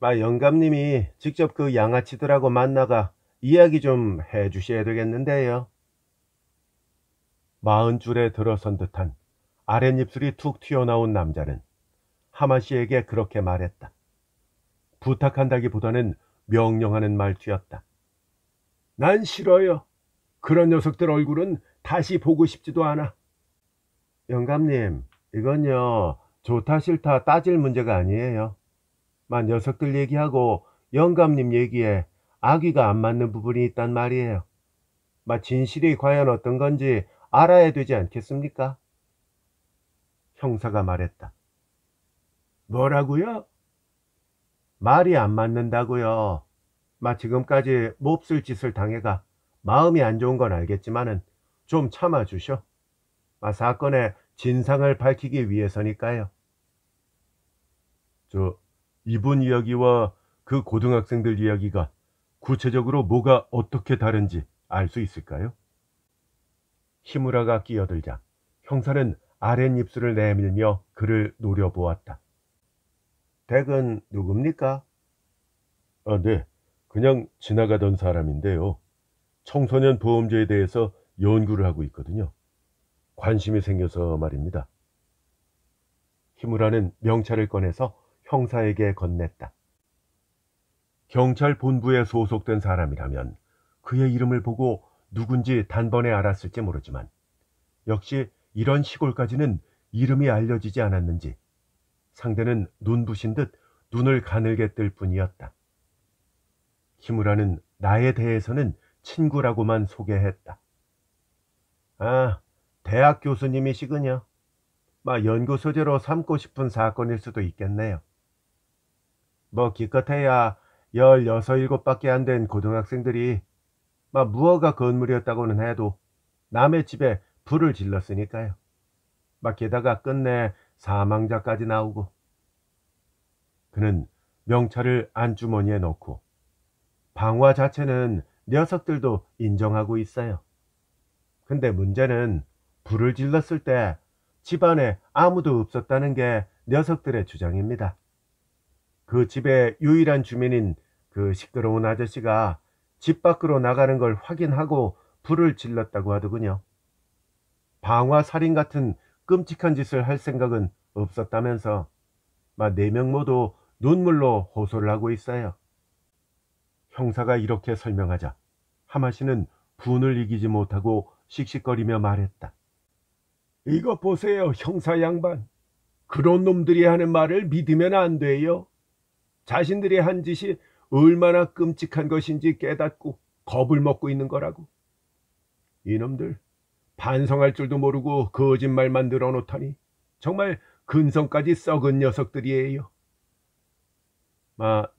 영감님이 직접 그 양아치들하고 만나가 이야기 좀 해주셔야 되겠는데요. 40줄에 들어선 듯한 아랫입술이 툭 튀어나온 남자는 하마씨에게 그렇게 말했다. 부탁한다기보다는 명령하는 말투였다. 난 싫어요. 그런 녀석들 얼굴은 다시 보고 싶지도 않아. 영감님, 이건요, 좋다 싫다 따질 문제가 아니에요. 녀석들 얘기하고 영감님 얘기에 아귀가 안 맞는 부분이 있단 말이에요. 진실이 과연 어떤 건지 알아야 되지 않겠습니까? 형사가 말했다. 뭐라고요? 말이 안 맞는다고요. 지금까지 몹쓸 짓을 당해가 마음이 안 좋은 건 알겠지만은 좀 참아주셔. 사건의 진상을 밝히기 위해서니까요. 이분 이야기와 그 고등학생들 이야기가 구체적으로 뭐가 어떻게 다른지 알 수 있을까요? 히무라가 끼어들자 형사는 아랫입술을 내밀며 그를 노려보았다. 댁은 누굽니까? 네. 그냥 지나가던 사람인데요. 청소년 보험제에 대해서 연구를 하고 있거든요. 관심이 생겨서 말입니다. 히무라는 명찰을 꺼내서 형사에게 건넸다. 경찰 본부에 소속된 사람이라면 그의 이름을 보고 누군지 단번에 알았을지 모르지만 역시 이런 시골까지는 이름이 알려지지 않았는지 상대는 눈부신 듯 눈을 가늘게 뜰 뿐이었다. 키무라는 나에 대해서는 친구라고만 소개했다. 아, 대학 교수님이시군요. 연구 소재로 삼고 싶은 사건일 수도 있겠네요. 기껏해야 16, 17밖에 안 된 고등학생들이 무허가 건물이었다고는 해도 남의 집에 불을 질렀으니까요. 게다가 끝내 사망자까지 나오고. 그는 명찰을 안주머니에 넣고 방화 자체는 녀석들도 인정하고 있어요. 근데 문제는 불을 질렀을 때 집안에 아무도 없었다는 게 녀석들의 주장입니다. 그 집의 유일한 주민인 그 시끄러운 아저씨가 집 밖으로 나가는 걸 확인하고 불을 질렀다고 하더군요. 방화 살인 같은 끔찍한 짓을 할 생각은 없었다면서 4명 모두 눈물로 호소를 하고 있어요. 형사가 이렇게 설명하자 하마시는 분을 이기지 못하고 씩씩거리며 말했다. 이거 보세요, 형사 양반. 그런 놈들이 하는 말을 믿으면 안 돼요. 자신들이 한 짓이 얼마나 끔찍한 것인지 깨닫고 겁을 먹고 있는 거라고. 이놈들 반성할 줄도 모르고 거짓말만 늘어놓다니 정말 근성까지 썩은 녀석들이에요.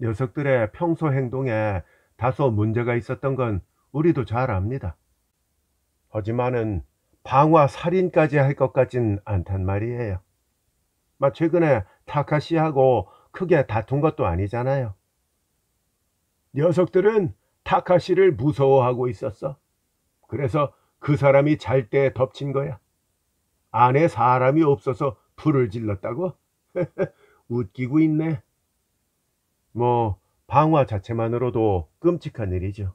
녀석들의 평소 행동에 다소 문제가 있었던 건 우리도 잘 압니다. 하지만은 방화 살인까지 할 것 같진 않단 말이에요. 최근에 타카시하고 크게 다툰 것도 아니잖아요. 녀석들은 타카시를 무서워하고 있었어. 그래서 그 사람이 잘 때 덮친 거야. 안에 사람이 없어서 불을 질렀다고? 웃기고 있네. 방화 자체만으로도 끔찍한 일이죠.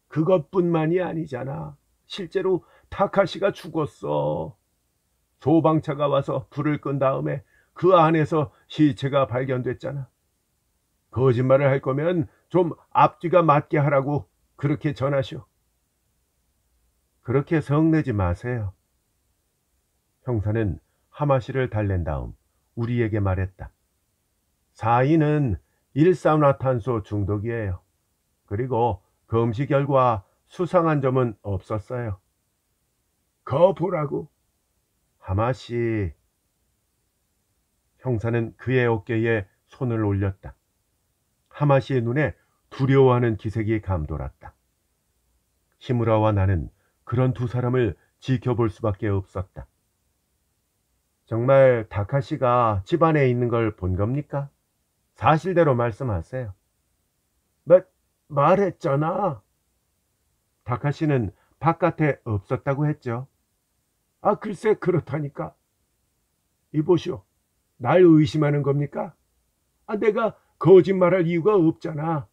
그것뿐만이 아니잖아. 실제로 타카시가 죽었어. 소방차가 와서 불을 끈 다음에 그 안에서 시체가 발견됐잖아. 거짓말을 할 거면 좀 앞뒤가 맞게 하라고 그렇게 전하시오. 그렇게 성내지 마세요. 형사는 하마시를 달랜 다음 우리에게 말했다. 사인은 일산화탄소 중독이에요. 그리고 검시 결과 수상한 점은 없었어요. 거 보라고. 하마시. 형사는 그의 어깨에 손을 올렸다. 하마시의 눈에 두려워하는 기색이 감돌았다. 히무라와 나는 그런 두 사람을 지켜볼 수밖에 없었다. 정말 타카시가 집안에 있는 걸 본 겁니까? 사실대로 말씀하세요. 말했잖아. 타카시는 바깥에 없었다고 했죠. 글쎄 그렇다니까. 이보시오. 날 의심하는 겁니까? 내가 거짓말할 이유가 없잖아.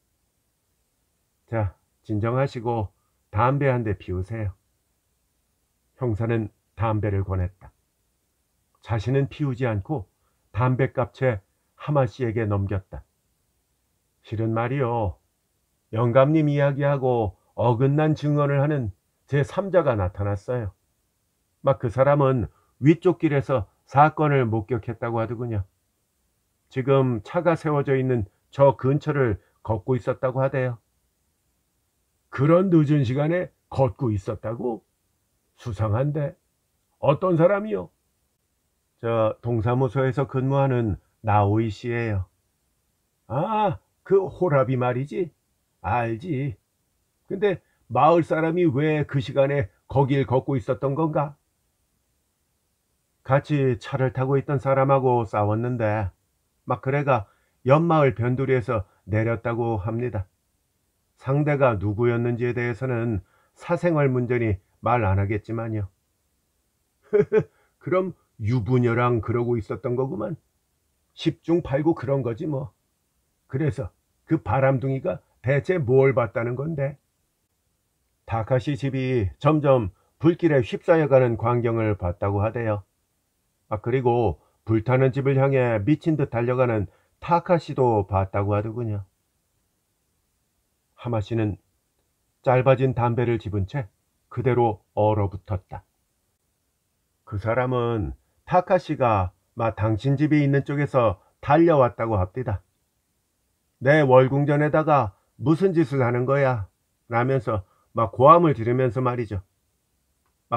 자, 진정하시고 담배 한 대 피우세요. 형사는 담배를 권했다. 자신은 피우지 않고 담배값에 하마씨에게 넘겼다. 실은 말이요. 영감님 이야기하고 어긋난 증언을 하는 제3자가 나타났어요. 그 사람은 위쪽 길에서 사건을 목격했다고 하더군요. 지금 차가 세워져 있는 저 근처를 걷고 있었다고 하대요. 그런 늦은 시간에 걷고 있었다고? 수상한데. 어떤 사람이요? 저 동사무소에서 근무하는 나오이 씨예요. 그 호라비 말이지? 알지. 근데 마을 사람이 왜 그 시간에 거길 걷고 있었던 건가? 같이 차를 타고 있던 사람하고 싸웠는데 그래가 옆마을 변두리에서 내렸다고 합니다. 상대가 누구였는지에 대해서는 사생활 문제니 말 안 하겠지만요. 그럼 유부녀랑 그러고 있었던 거구만. 10중 8구 그런 거지 뭐. 그래서 그 바람둥이가 대체 뭘 봤다는 건데? 타카시 집이 점점 불길에 휩싸여가는 광경을 봤다고 하대요. 그리고 불타는 집을 향해 미친 듯 달려가는 타카시도 봤다고 하더군요. 하마씨는 짧아진 담배를 집은 채 그대로 얼어붙었다. 그 사람은 타카시가 당신 집이 있는 쪽에서 달려왔다고 합디다. 내 월궁전에다가 무슨 짓을 하는 거야? 라면서 막 고함을 지르면서 말이죠.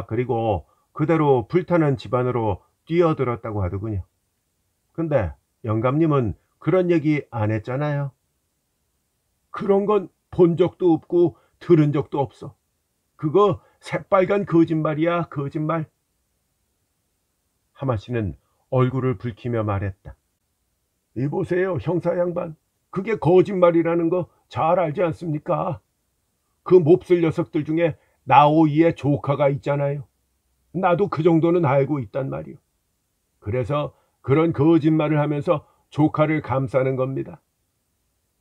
그리고 그대로 불타는 집안으로 뛰어들었다고 하더군요. 근데 영감님은 그런 얘기 안 했잖아요. 그런 건 본 적도 없고 들은 적도 없어. 그거 새빨간 거짓말이야, 거짓말. 하마씨는 얼굴을 붉히며 말했다. 이보세요, 형사 양반. 그게 거짓말이라는 거 잘 알지 않습니까? 그 몹쓸 녀석들 중에 나오이의 조카가 있잖아요. 나도 그 정도는 알고 있단 말이오. 그래서 그런 거짓말을 하면서 조카를 감싸는 겁니다.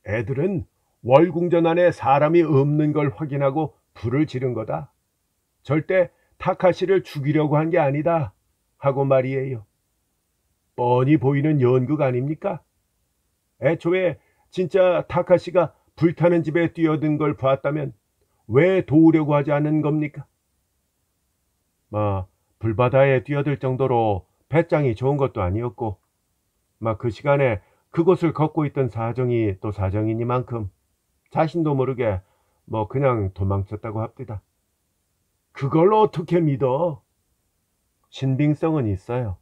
애들은 월궁전 안에 사람이 없는 걸 확인하고 불을 지른 거다. 절대 타카시를 죽이려고 한 게 아니다 하고 말이에요. 뻔히 보이는 연극 아닙니까? 애초에 진짜 타카시가 불타는 집에 뛰어든 걸 봤다면 왜 도우려고 하지 않은 겁니까? 불바다에 뛰어들 정도로 배짱이 좋은 것도 아니었고 그 시간에 그곳을 걷고 있던 사정이 또 사정이니만큼 자신도 모르게 그냥 도망쳤다고 합디다. 그걸 어떻게 믿어? 신빙성은 있어요.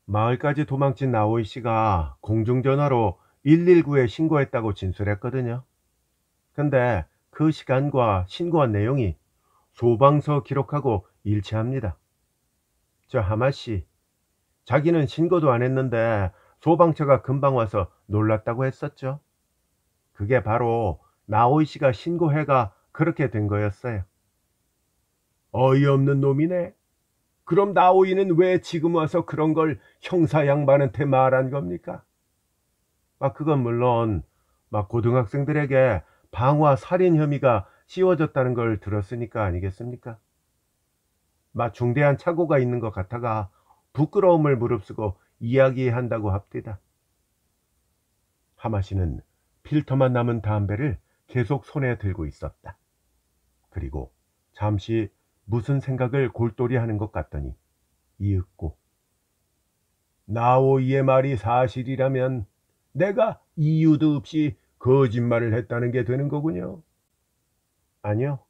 마을까지 도망친 나오이 씨가 공중전화로 119에 신고했다고 진술했거든요. 근데 그 시간과 신고한 내용이 소방서 기록하고 일치합니다. 저 하마씨, 자기는 신고도 안 했는데 소방차가 금방 와서 놀랐다고 했었죠. 그게 바로 나오이 씨가 신고해가 그렇게 된 거였어요. 어이없는 놈이네. 그럼 나오이는 왜 지금 와서 그런 걸 형사 양반한테 말한 겁니까? 그건 물론 고등학생들에게 방화 살인 혐의가 씌워졌다는 걸 들었으니까 아니겠습니까? 중대한 착오가 있는 것 같아가 부끄러움을 무릅쓰고 이야기한다고 합디다. 하마씨는 필터만 남은 담배를 계속 손에 들고 있었다. 그리고 잠시 무슨 생각을 골똘히 하는 것 같더니 이윽고 나오이의 말이 사실이라면 내가 이유도 없이 거짓말을 했다는 게 되는 거군요. 아니요,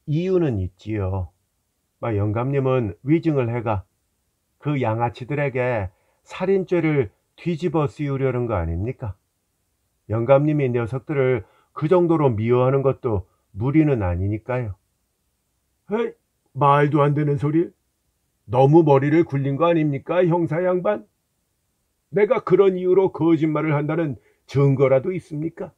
이유는 있지요. 영감님은 위증을 해가 그 양아치들에게 살인죄를 뒤집어 씌우려는 거 아닙니까? 영감님이 녀석들을 그 정도로 미워하는 것도 무리는 아니니까요. 헤이, 말도 안 되는 소리. 너무 머리를 굴린 거 아닙니까, 형사 양반? 내가 그런 이유로 거짓말을 한다는 증거라도 있습니까?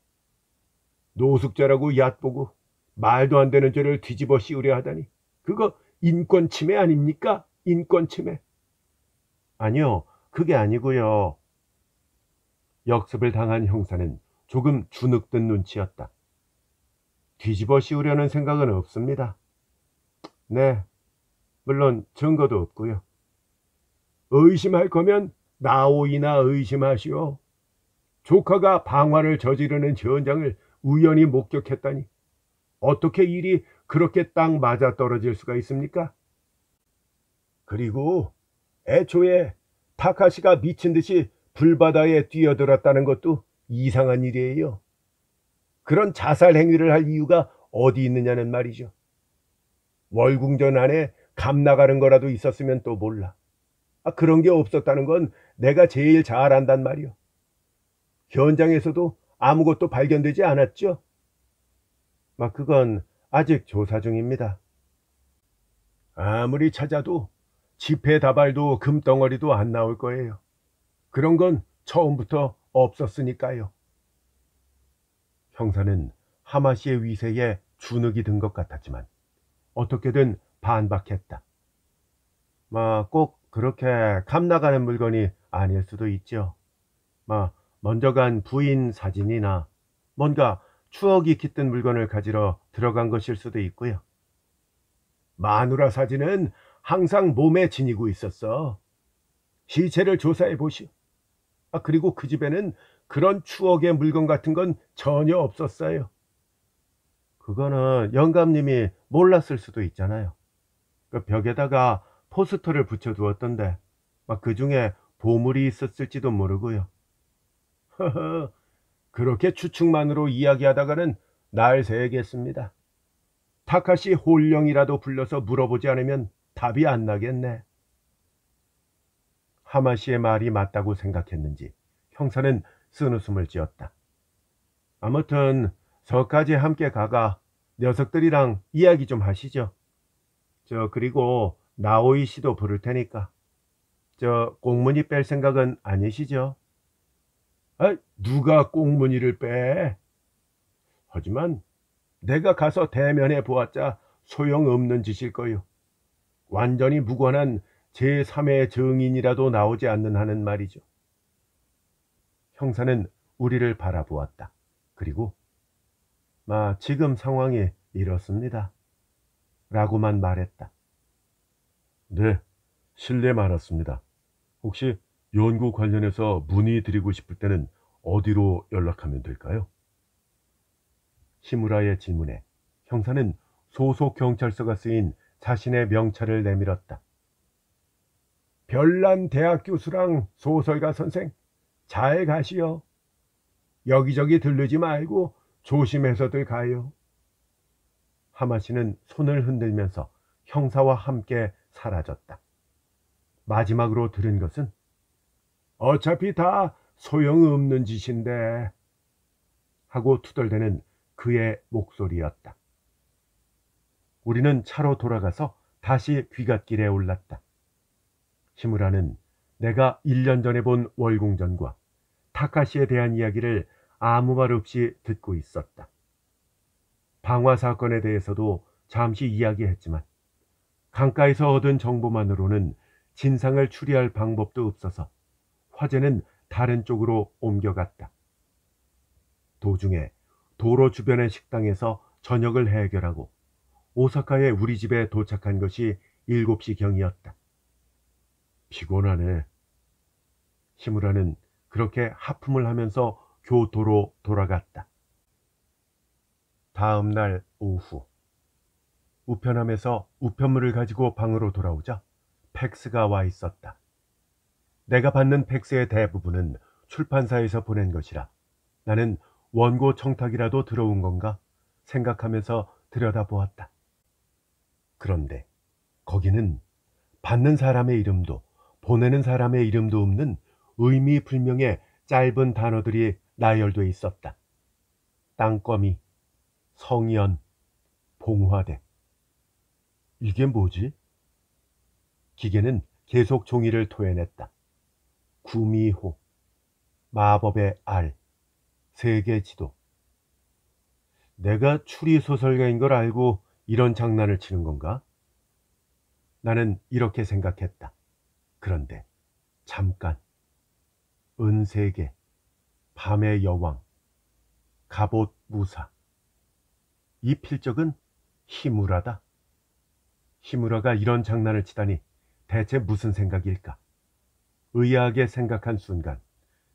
노숙자라고 얕보고 말도 안 되는 죄를 뒤집어 씌우려 하다니 그거 인권 침해 아닙니까? 인권 침해. 아니요, 그게 아니고요. 역습을 당한 형사는 조금 주눅든 눈치였다. 뒤집어 씌우려는 생각은 없습니다. 네, 물론 증거도 없고요. 의심할 거면 나오이나 의심하시오. 조카가 방화를 저지르는 현장을 우연히 목격했다니 어떻게 일이 그렇게 딱 맞아떨어질 수가 있습니까? 그리고 애초에 타카시가 미친 듯이 불바다에 뛰어들었다는 것도 이상한 일이에요. 그런 자살 행위를 할 이유가 어디 있느냐는 말이죠. 월궁전 안에 감 나가는 거라도 있었으면 또 몰라. 그런 게 없었다는 건 내가 제일 잘 안단 말이오. 현장에서도 아무것도 발견되지 않았죠? 그건 아직 조사 중입니다. 아무리 찾아도 지폐 다발도 금덩어리도 안 나올 거예요. 그런 건 처음부터 없었으니까요. 형사는 하마시의 위세에 주눅이 든 것 같았지만 어떻게든 반박했다. 꼭 그렇게 감 나가는 물건이 아닐 수도 있죠. 먼저 간 부인 사진이나 뭔가 추억이 깃든 물건을 가지러 들어간 것일 수도 있고요. 마누라 사진은 항상 몸에 지니고 있었어. 시체를 조사해 보시오. 그리고 그 집에는 그런 추억의 물건 같은 건 전혀 없었어요. 그거는 영감님이 몰랐을 수도 있잖아요. 그 벽에다가 포스터를 붙여두었던데 그 중에 보물이 있었을지도 모르고요. 그렇게 추측만으로 이야기하다가는 날 새겠습니다. 타카시 홀령이라도 불러서 물어보지 않으면 답이 안 나겠네. 하마시의 말이 맞다고 생각했는지 형사는 쓴웃음을 지었다. 아무튼 저까지 함께 가가 녀석들이랑 이야기 좀 하시죠. 그리고 나오이 씨도 부를 테니까. 꽁무니 뺄 생각은 아니시죠? 누가 꽁무니를 빼? 하지만 내가 가서 대면해 보았자 소용없는 짓일 거요. 완전히 무관한 제3의 증인이라도 나오지 않는 한은 말이죠. 형사는 우리를 바라보았다. 그리고 지금 상황이 이렇습니다. 라고만 말했다. 네, 실례 많았습니다. 혹시 연구 관련해서 문의드리고 싶을 때는 어디로 연락하면 될까요? 시무라의 질문에 형사는 소속 경찰서가 쓰인 자신의 명찰을 내밀었다. 별난 대학 교수랑 소설가 선생, 잘 가시오. 여기저기 들르지 말고 조심해서들 가요. 하마시는 손을 흔들면서 형사와 함께 사라졌다. 마지막으로 들은 것은 어차피 다 소용없는 짓인데 하고 투덜대는 그의 목소리였다. 우리는 차로 돌아가서 다시 귀갓길에 올랐다. 시무라는 내가 1년 전에 본 월궁전과 타카시에 대한 이야기를 아무 말 없이 듣고 있었다. 방화 사건에 대해서도 잠시 이야기했지만 강가에서 얻은 정보만으로는 진상을 추리할 방법도 없어서 화제는 다른 쪽으로 옮겨갔다. 도중에 도로 주변의 식당에서 저녁을 해결하고 오사카의 우리 집에 도착한 것이 7시경이었다. 피곤하네. 시무라는 그렇게 하품을 하면서 교토로 돌아갔다. 다음 날 오후 우편함에서 우편물을 가지고 방으로 돌아오자 팩스가 와 있었다. 내가 받는 팩스의 대부분은 출판사에서 보낸 것이라 나는 원고 청탁이라도 들어온 건가 생각하면서 들여다보았다. 그런데 거기는 받는 사람의 이름도 보내는 사람의 이름도 없는 의미불명의 짧은 단어들이 나열돼 있었다. 땅거미, 성연, 봉화대. 이게 뭐지? 기계는 계속 종이를 토해냈다. 구미호, 마법의 알, 세계지도. 내가 추리소설가인 걸 알고 이런 장난을 치는 건가? 나는 이렇게 생각했다. 그런데 잠깐. 은세계, 밤의 여왕, 갑옷 무사. 이 필적은 히무라다. 히무라가 이런 장난을 치다니 대체 무슨 생각일까? 의아하게 생각한 순간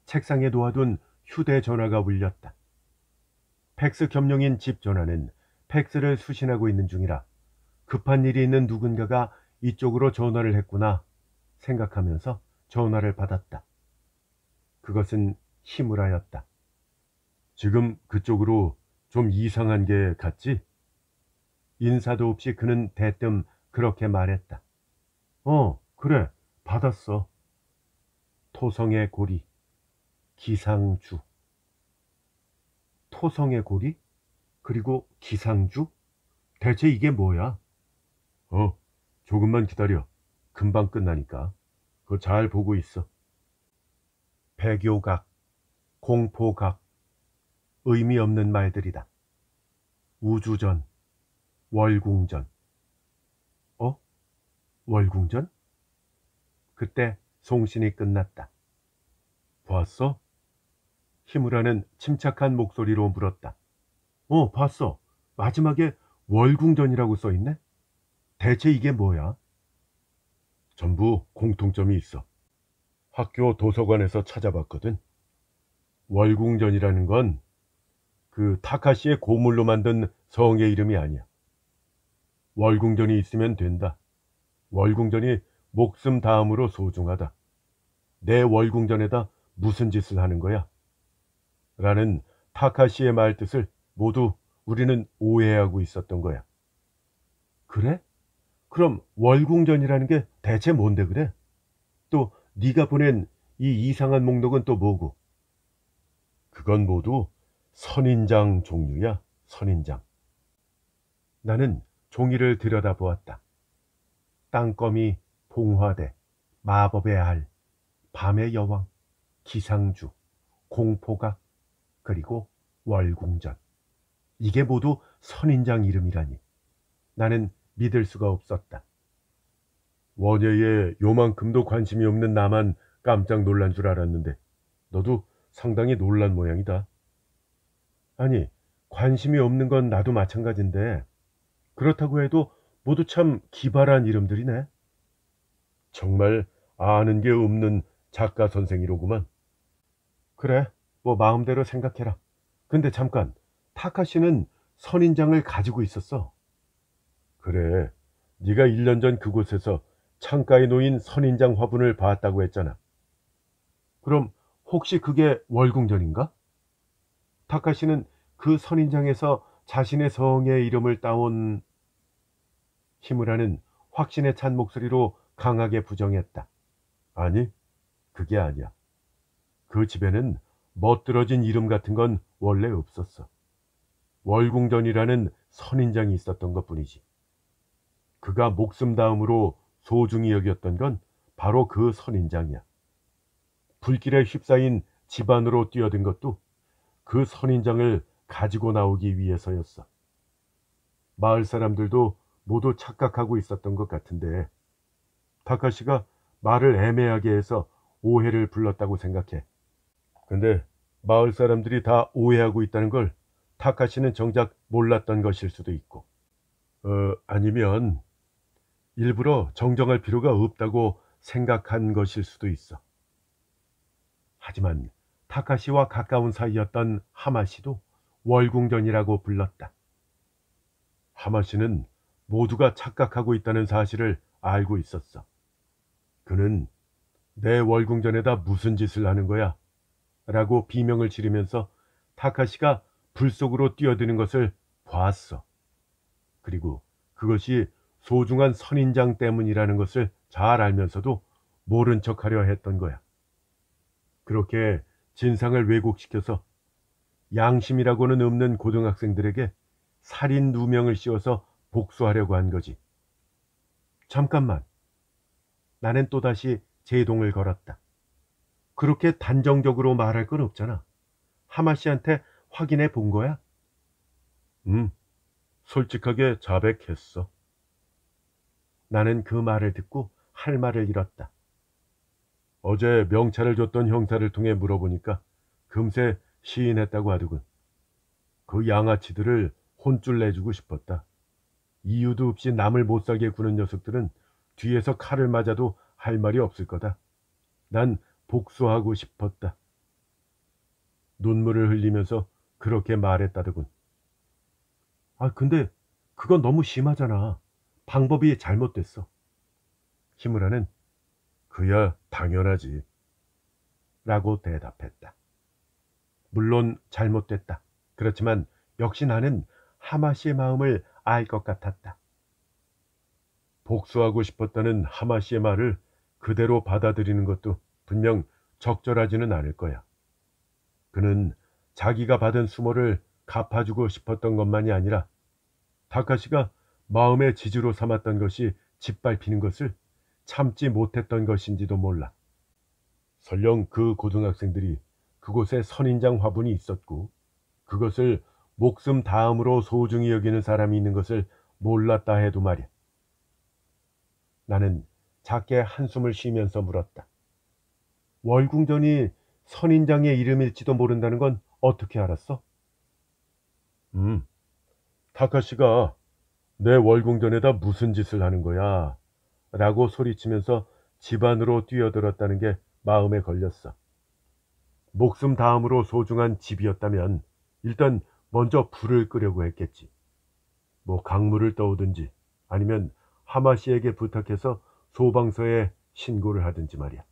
책상에 놓아둔 휴대전화가 울렸다. 팩스 겸용인 집 전화는 팩스를 수신하고 있는 중이라 급한 일이 있는 누군가가 이쪽으로 전화를 했구나 생각하면서 전화를 받았다. 그것은 히무라였다. 지금 그쪽으로 좀 이상한 게 같지? 인사도 없이 그는 대뜸 그렇게 말했다. 그래, 받았어. 토성의 고리, 기상주. 토성의 고리? 그리고 기상주? 대체 이게 뭐야? 조금만 기다려. 금방 끝나니까. 그거 잘 보고 있어. 배교각, 공포각, 의미 없는 말들이다. 우주전, 월궁전. 월궁전? 그때 송신이 끝났다. 봤어? 히무라는 침착한 목소리로 물었다. 봤어. 마지막에 월궁전이라고 써있네? 대체 이게 뭐야? 전부 공통점이 있어. 학교 도서관에서 찾아봤거든. 월궁전이라는 건 그 타카시의 고물로 만든 성의 이름이 아니야. 월궁전이 있으면 된다. 월궁전이 목숨 다음으로 소중하다. 내 월궁전에다 무슨 짓을 하는 거야? 라는 타카시의 말뜻을 모두 우리는 오해하고 있었던 거야. 그래? 그럼 월궁전이라는 게 대체 뭔데 그래? 또 네가 보낸 이 이상한 목록은 또 뭐고? 그건 모두 선인장 종류야, 선인장. 나는 종이를 들여다보았다. 땅거미, 봉화대, 마법의 알, 밤의 여왕, 기상주, 공포각, 그리고 월궁전. 이게 모두 선인장 이름이라니. 나는 믿을 수가 없었다. 원예에 요만큼도 관심이 없는 나만 깜짝 놀란 줄 알았는데 너도 상당히 놀란 모양이다. 아니, 관심이 없는 건 나도 마찬가지인데 그렇다고 해도 모두 참 기발한 이름들이네. 정말 아는 게 없는 작가 선생이로구만. 그래, 뭐 마음대로 생각해라. 근데 잠깐, 타카시는 선인장을 가지고 있었어. 그래, 네가 1년 전 그곳에서 창가에 놓인 선인장 화분을 봤다고 했잖아. 그럼 혹시 그게 월궁전인가? 타카시는 그 선인장에서 자신의 성의 이름을 따온 히무라는 확신에 찬 목소리로 강하게 부정했다. 아니, 그게 아니야. 그 집에는 멋들어진 이름 같은 건 원래 없었어. 월궁전이라는 선인장이 있었던 것뿐이지. 그가 목숨 다음으로 소중히 여겼던 건 바로 그 선인장이야. 불길에 휩싸인 집안으로 뛰어든 것도 그 선인장을 가지고 나오기 위해서였어. 마을 사람들도 모두 착각하고 있었던 것 같은데 타카시가 말을 애매하게 해서 오해를 불렀다고 생각해. 근데 마을 사람들이 다 오해하고 있다는 걸 타카시는 정작 몰랐던 것일 수도 있고, 아니면 일부러 정정할 필요가 없다고 생각한 것일 수도 있어. 하지만 타카시와 가까운 사이였던 하마시도 월궁전이라고 불렀다. 하마시는 모두가 착각하고 있다는 사실을 알고 있었어. 그는 내 월궁전에다 무슨 짓을 하는 거야? 라고 비명을 지르면서 타카시가 불 속으로 뛰어드는 것을 봤어. 그리고 그것이 소중한 선인장 때문이라는 것을 잘 알면서도 모른 척하려 했던 거야. 그렇게 진상을 왜곡시켜서 양심이라고는 없는 고등학생들에게 살인 누명을 씌워서 복수하려고 한 거지. 잠깐만. 나는 또다시 제동을 걸었다. 그렇게 단정적으로 말할 건 없잖아. 하마씨한테 확인해 본 거야? 솔직하게 자백했어. 나는 그 말을 듣고 할 말을 잃었다. 어제 명찰을 줬던 형사를 통해 물어보니까 금세 시인했다고 하더군. 그 양아치들을 혼쭐 내주고 싶었다. 이유도 없이 남을 못살게 구는 녀석들은 뒤에서 칼을 맞아도 할 말이 없을 거다. 난 복수하고 싶었다. 눈물을 흘리면서 그렇게 말했다더군. 아, 근데 그건 너무 심하잖아. 방법이 잘못됐어. 히무라는 그야 당연하지. 라고 대답했다. 물론 잘못됐다. 그렇지만 역시 나는 하마시의 마음을 알 것 같았다. 복수하고 싶었다는 하마시의 말을 그대로 받아들이는 것도 분명 적절하지는 않을 거야. 그는 자기가 받은 수모를 갚아주고 싶었던 것만이 아니라 타카시가 마음의 지주로 삼았던 것이 짓밟히는 것을 참지 못했던 것인지도 몰라. 설령 그 고등학생들이 그곳에 선인장 화분이 있었고 그것을 목숨 다음으로 소중히 여기는 사람이 있는 것을 몰랐다 해도 말이야. 나는 작게 한숨을 쉬면서 물었다. 월궁전이 선인장의 이름일지도 모른다는 건 어떻게 알았어? 타카시가 내 월궁전에다 무슨 짓을 하는 거야? 라고 소리치면서 집 안으로 뛰어들었다는 게 마음에 걸렸어. 목숨 다음으로 소중한 집이었다면 일단 먼저 불을 끄려고 했겠지. 뭐 강물을 떠오든지 아니면 하마시에게 부탁해서 소방서에 신고를 하든지 말이야.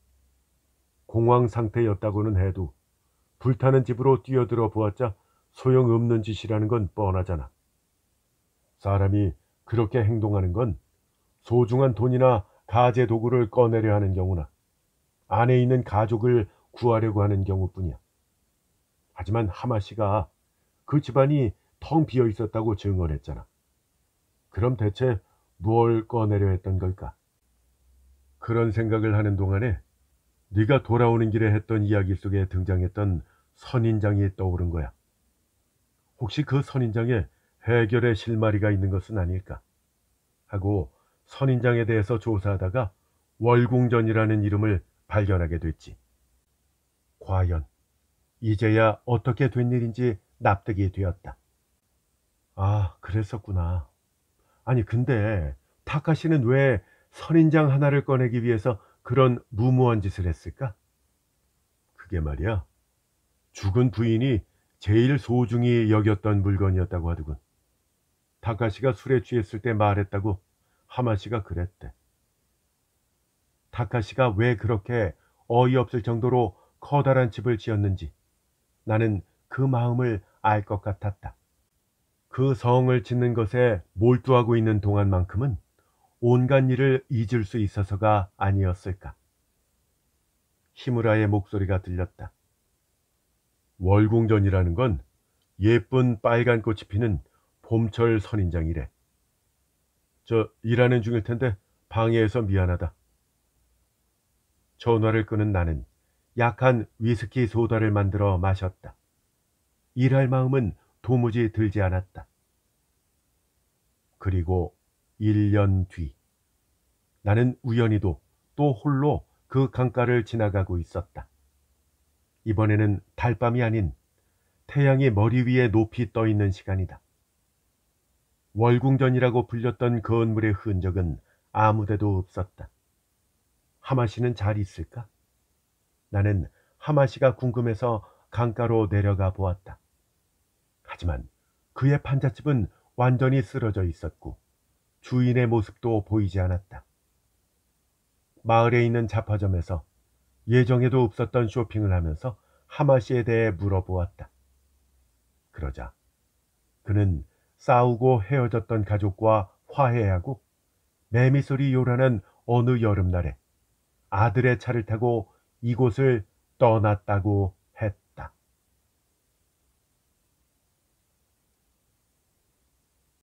공황 상태였다고는 해도 불타는 집으로 뛰어들어 보았자 소용없는 짓이라는 건 뻔하잖아. 사람이 그렇게 행동하는 건 소중한 돈이나 가재 도구를 꺼내려 하는 경우나 안에 있는 가족을 구하려고 하는 경우뿐이야. 하지만 하마 씨가 그 집안이 텅 비어 있었다고 증언했잖아. 그럼 대체 뭘 꺼내려 했던 걸까? 그런 생각을 하는 동안에 네가 돌아오는 길에 했던 이야기 속에 등장했던 선인장이 떠오른 거야. 혹시 그 선인장에 해결의 실마리가 있는 것은 아닐까 하고 선인장에 대해서 조사하다가 월궁전이라는 이름을 발견하게 됐지. 과연 이제야 어떻게 된 일인지 납득이 되었다. 아, 그랬었구나. 아니, 근데 타카시는 왜 선인장 하나를 꺼내기 위해서 그런 무모한 짓을 했을까? 그게 말이야, 죽은 부인이 제일 소중히 여겼던 물건이었다고 하더군. 타카시가 술에 취했을 때 말했다고 하마시가 그랬대. 타카시가 왜 그렇게 어이없을 정도로 커다란 집을 지었는지 나는 그 마음을 알 것 같았다. 그 성을 짓는 것에 몰두하고 있는 동안만큼은 온갖 일을 잊을 수 있어서가 아니었을까. 히무라의 목소리가 들렸다. 월궁전이라는 건 예쁜 빨간 꽃이 피는 봄철 선인장이래. 저 일하는 중일 텐데 방해해서 미안하다. 전화를 끄는 나는 약한 위스키 소다를 만들어 마셨다. 일할 마음은 도무지 들지 않았다. 그리고 1년 뒤 나는 우연히도 또 홀로 그 강가를 지나가고 있었다. 이번에는 달밤이 아닌 태양이 머리 위에 높이 떠 있는 시간이다. 월궁전이라고 불렸던 건물의 흔적은 아무데도 없었다. 하마시는 잘 있을까? 나는 하마시가 궁금해서 강가로 내려가 보았다. 하지만 그의 판잣집은 완전히 쓰러져 있었고 주인의 모습도 보이지 않았다. 마을에 있는 잡화점에서 예정에도 없었던 쇼핑을 하면서 하마시에 대해 물어보았다. 그러자 그는 싸우고 헤어졌던 가족과 화해하고 매미소리 요란한 어느 여름날에 아들의 차를 타고 이곳을 떠났다고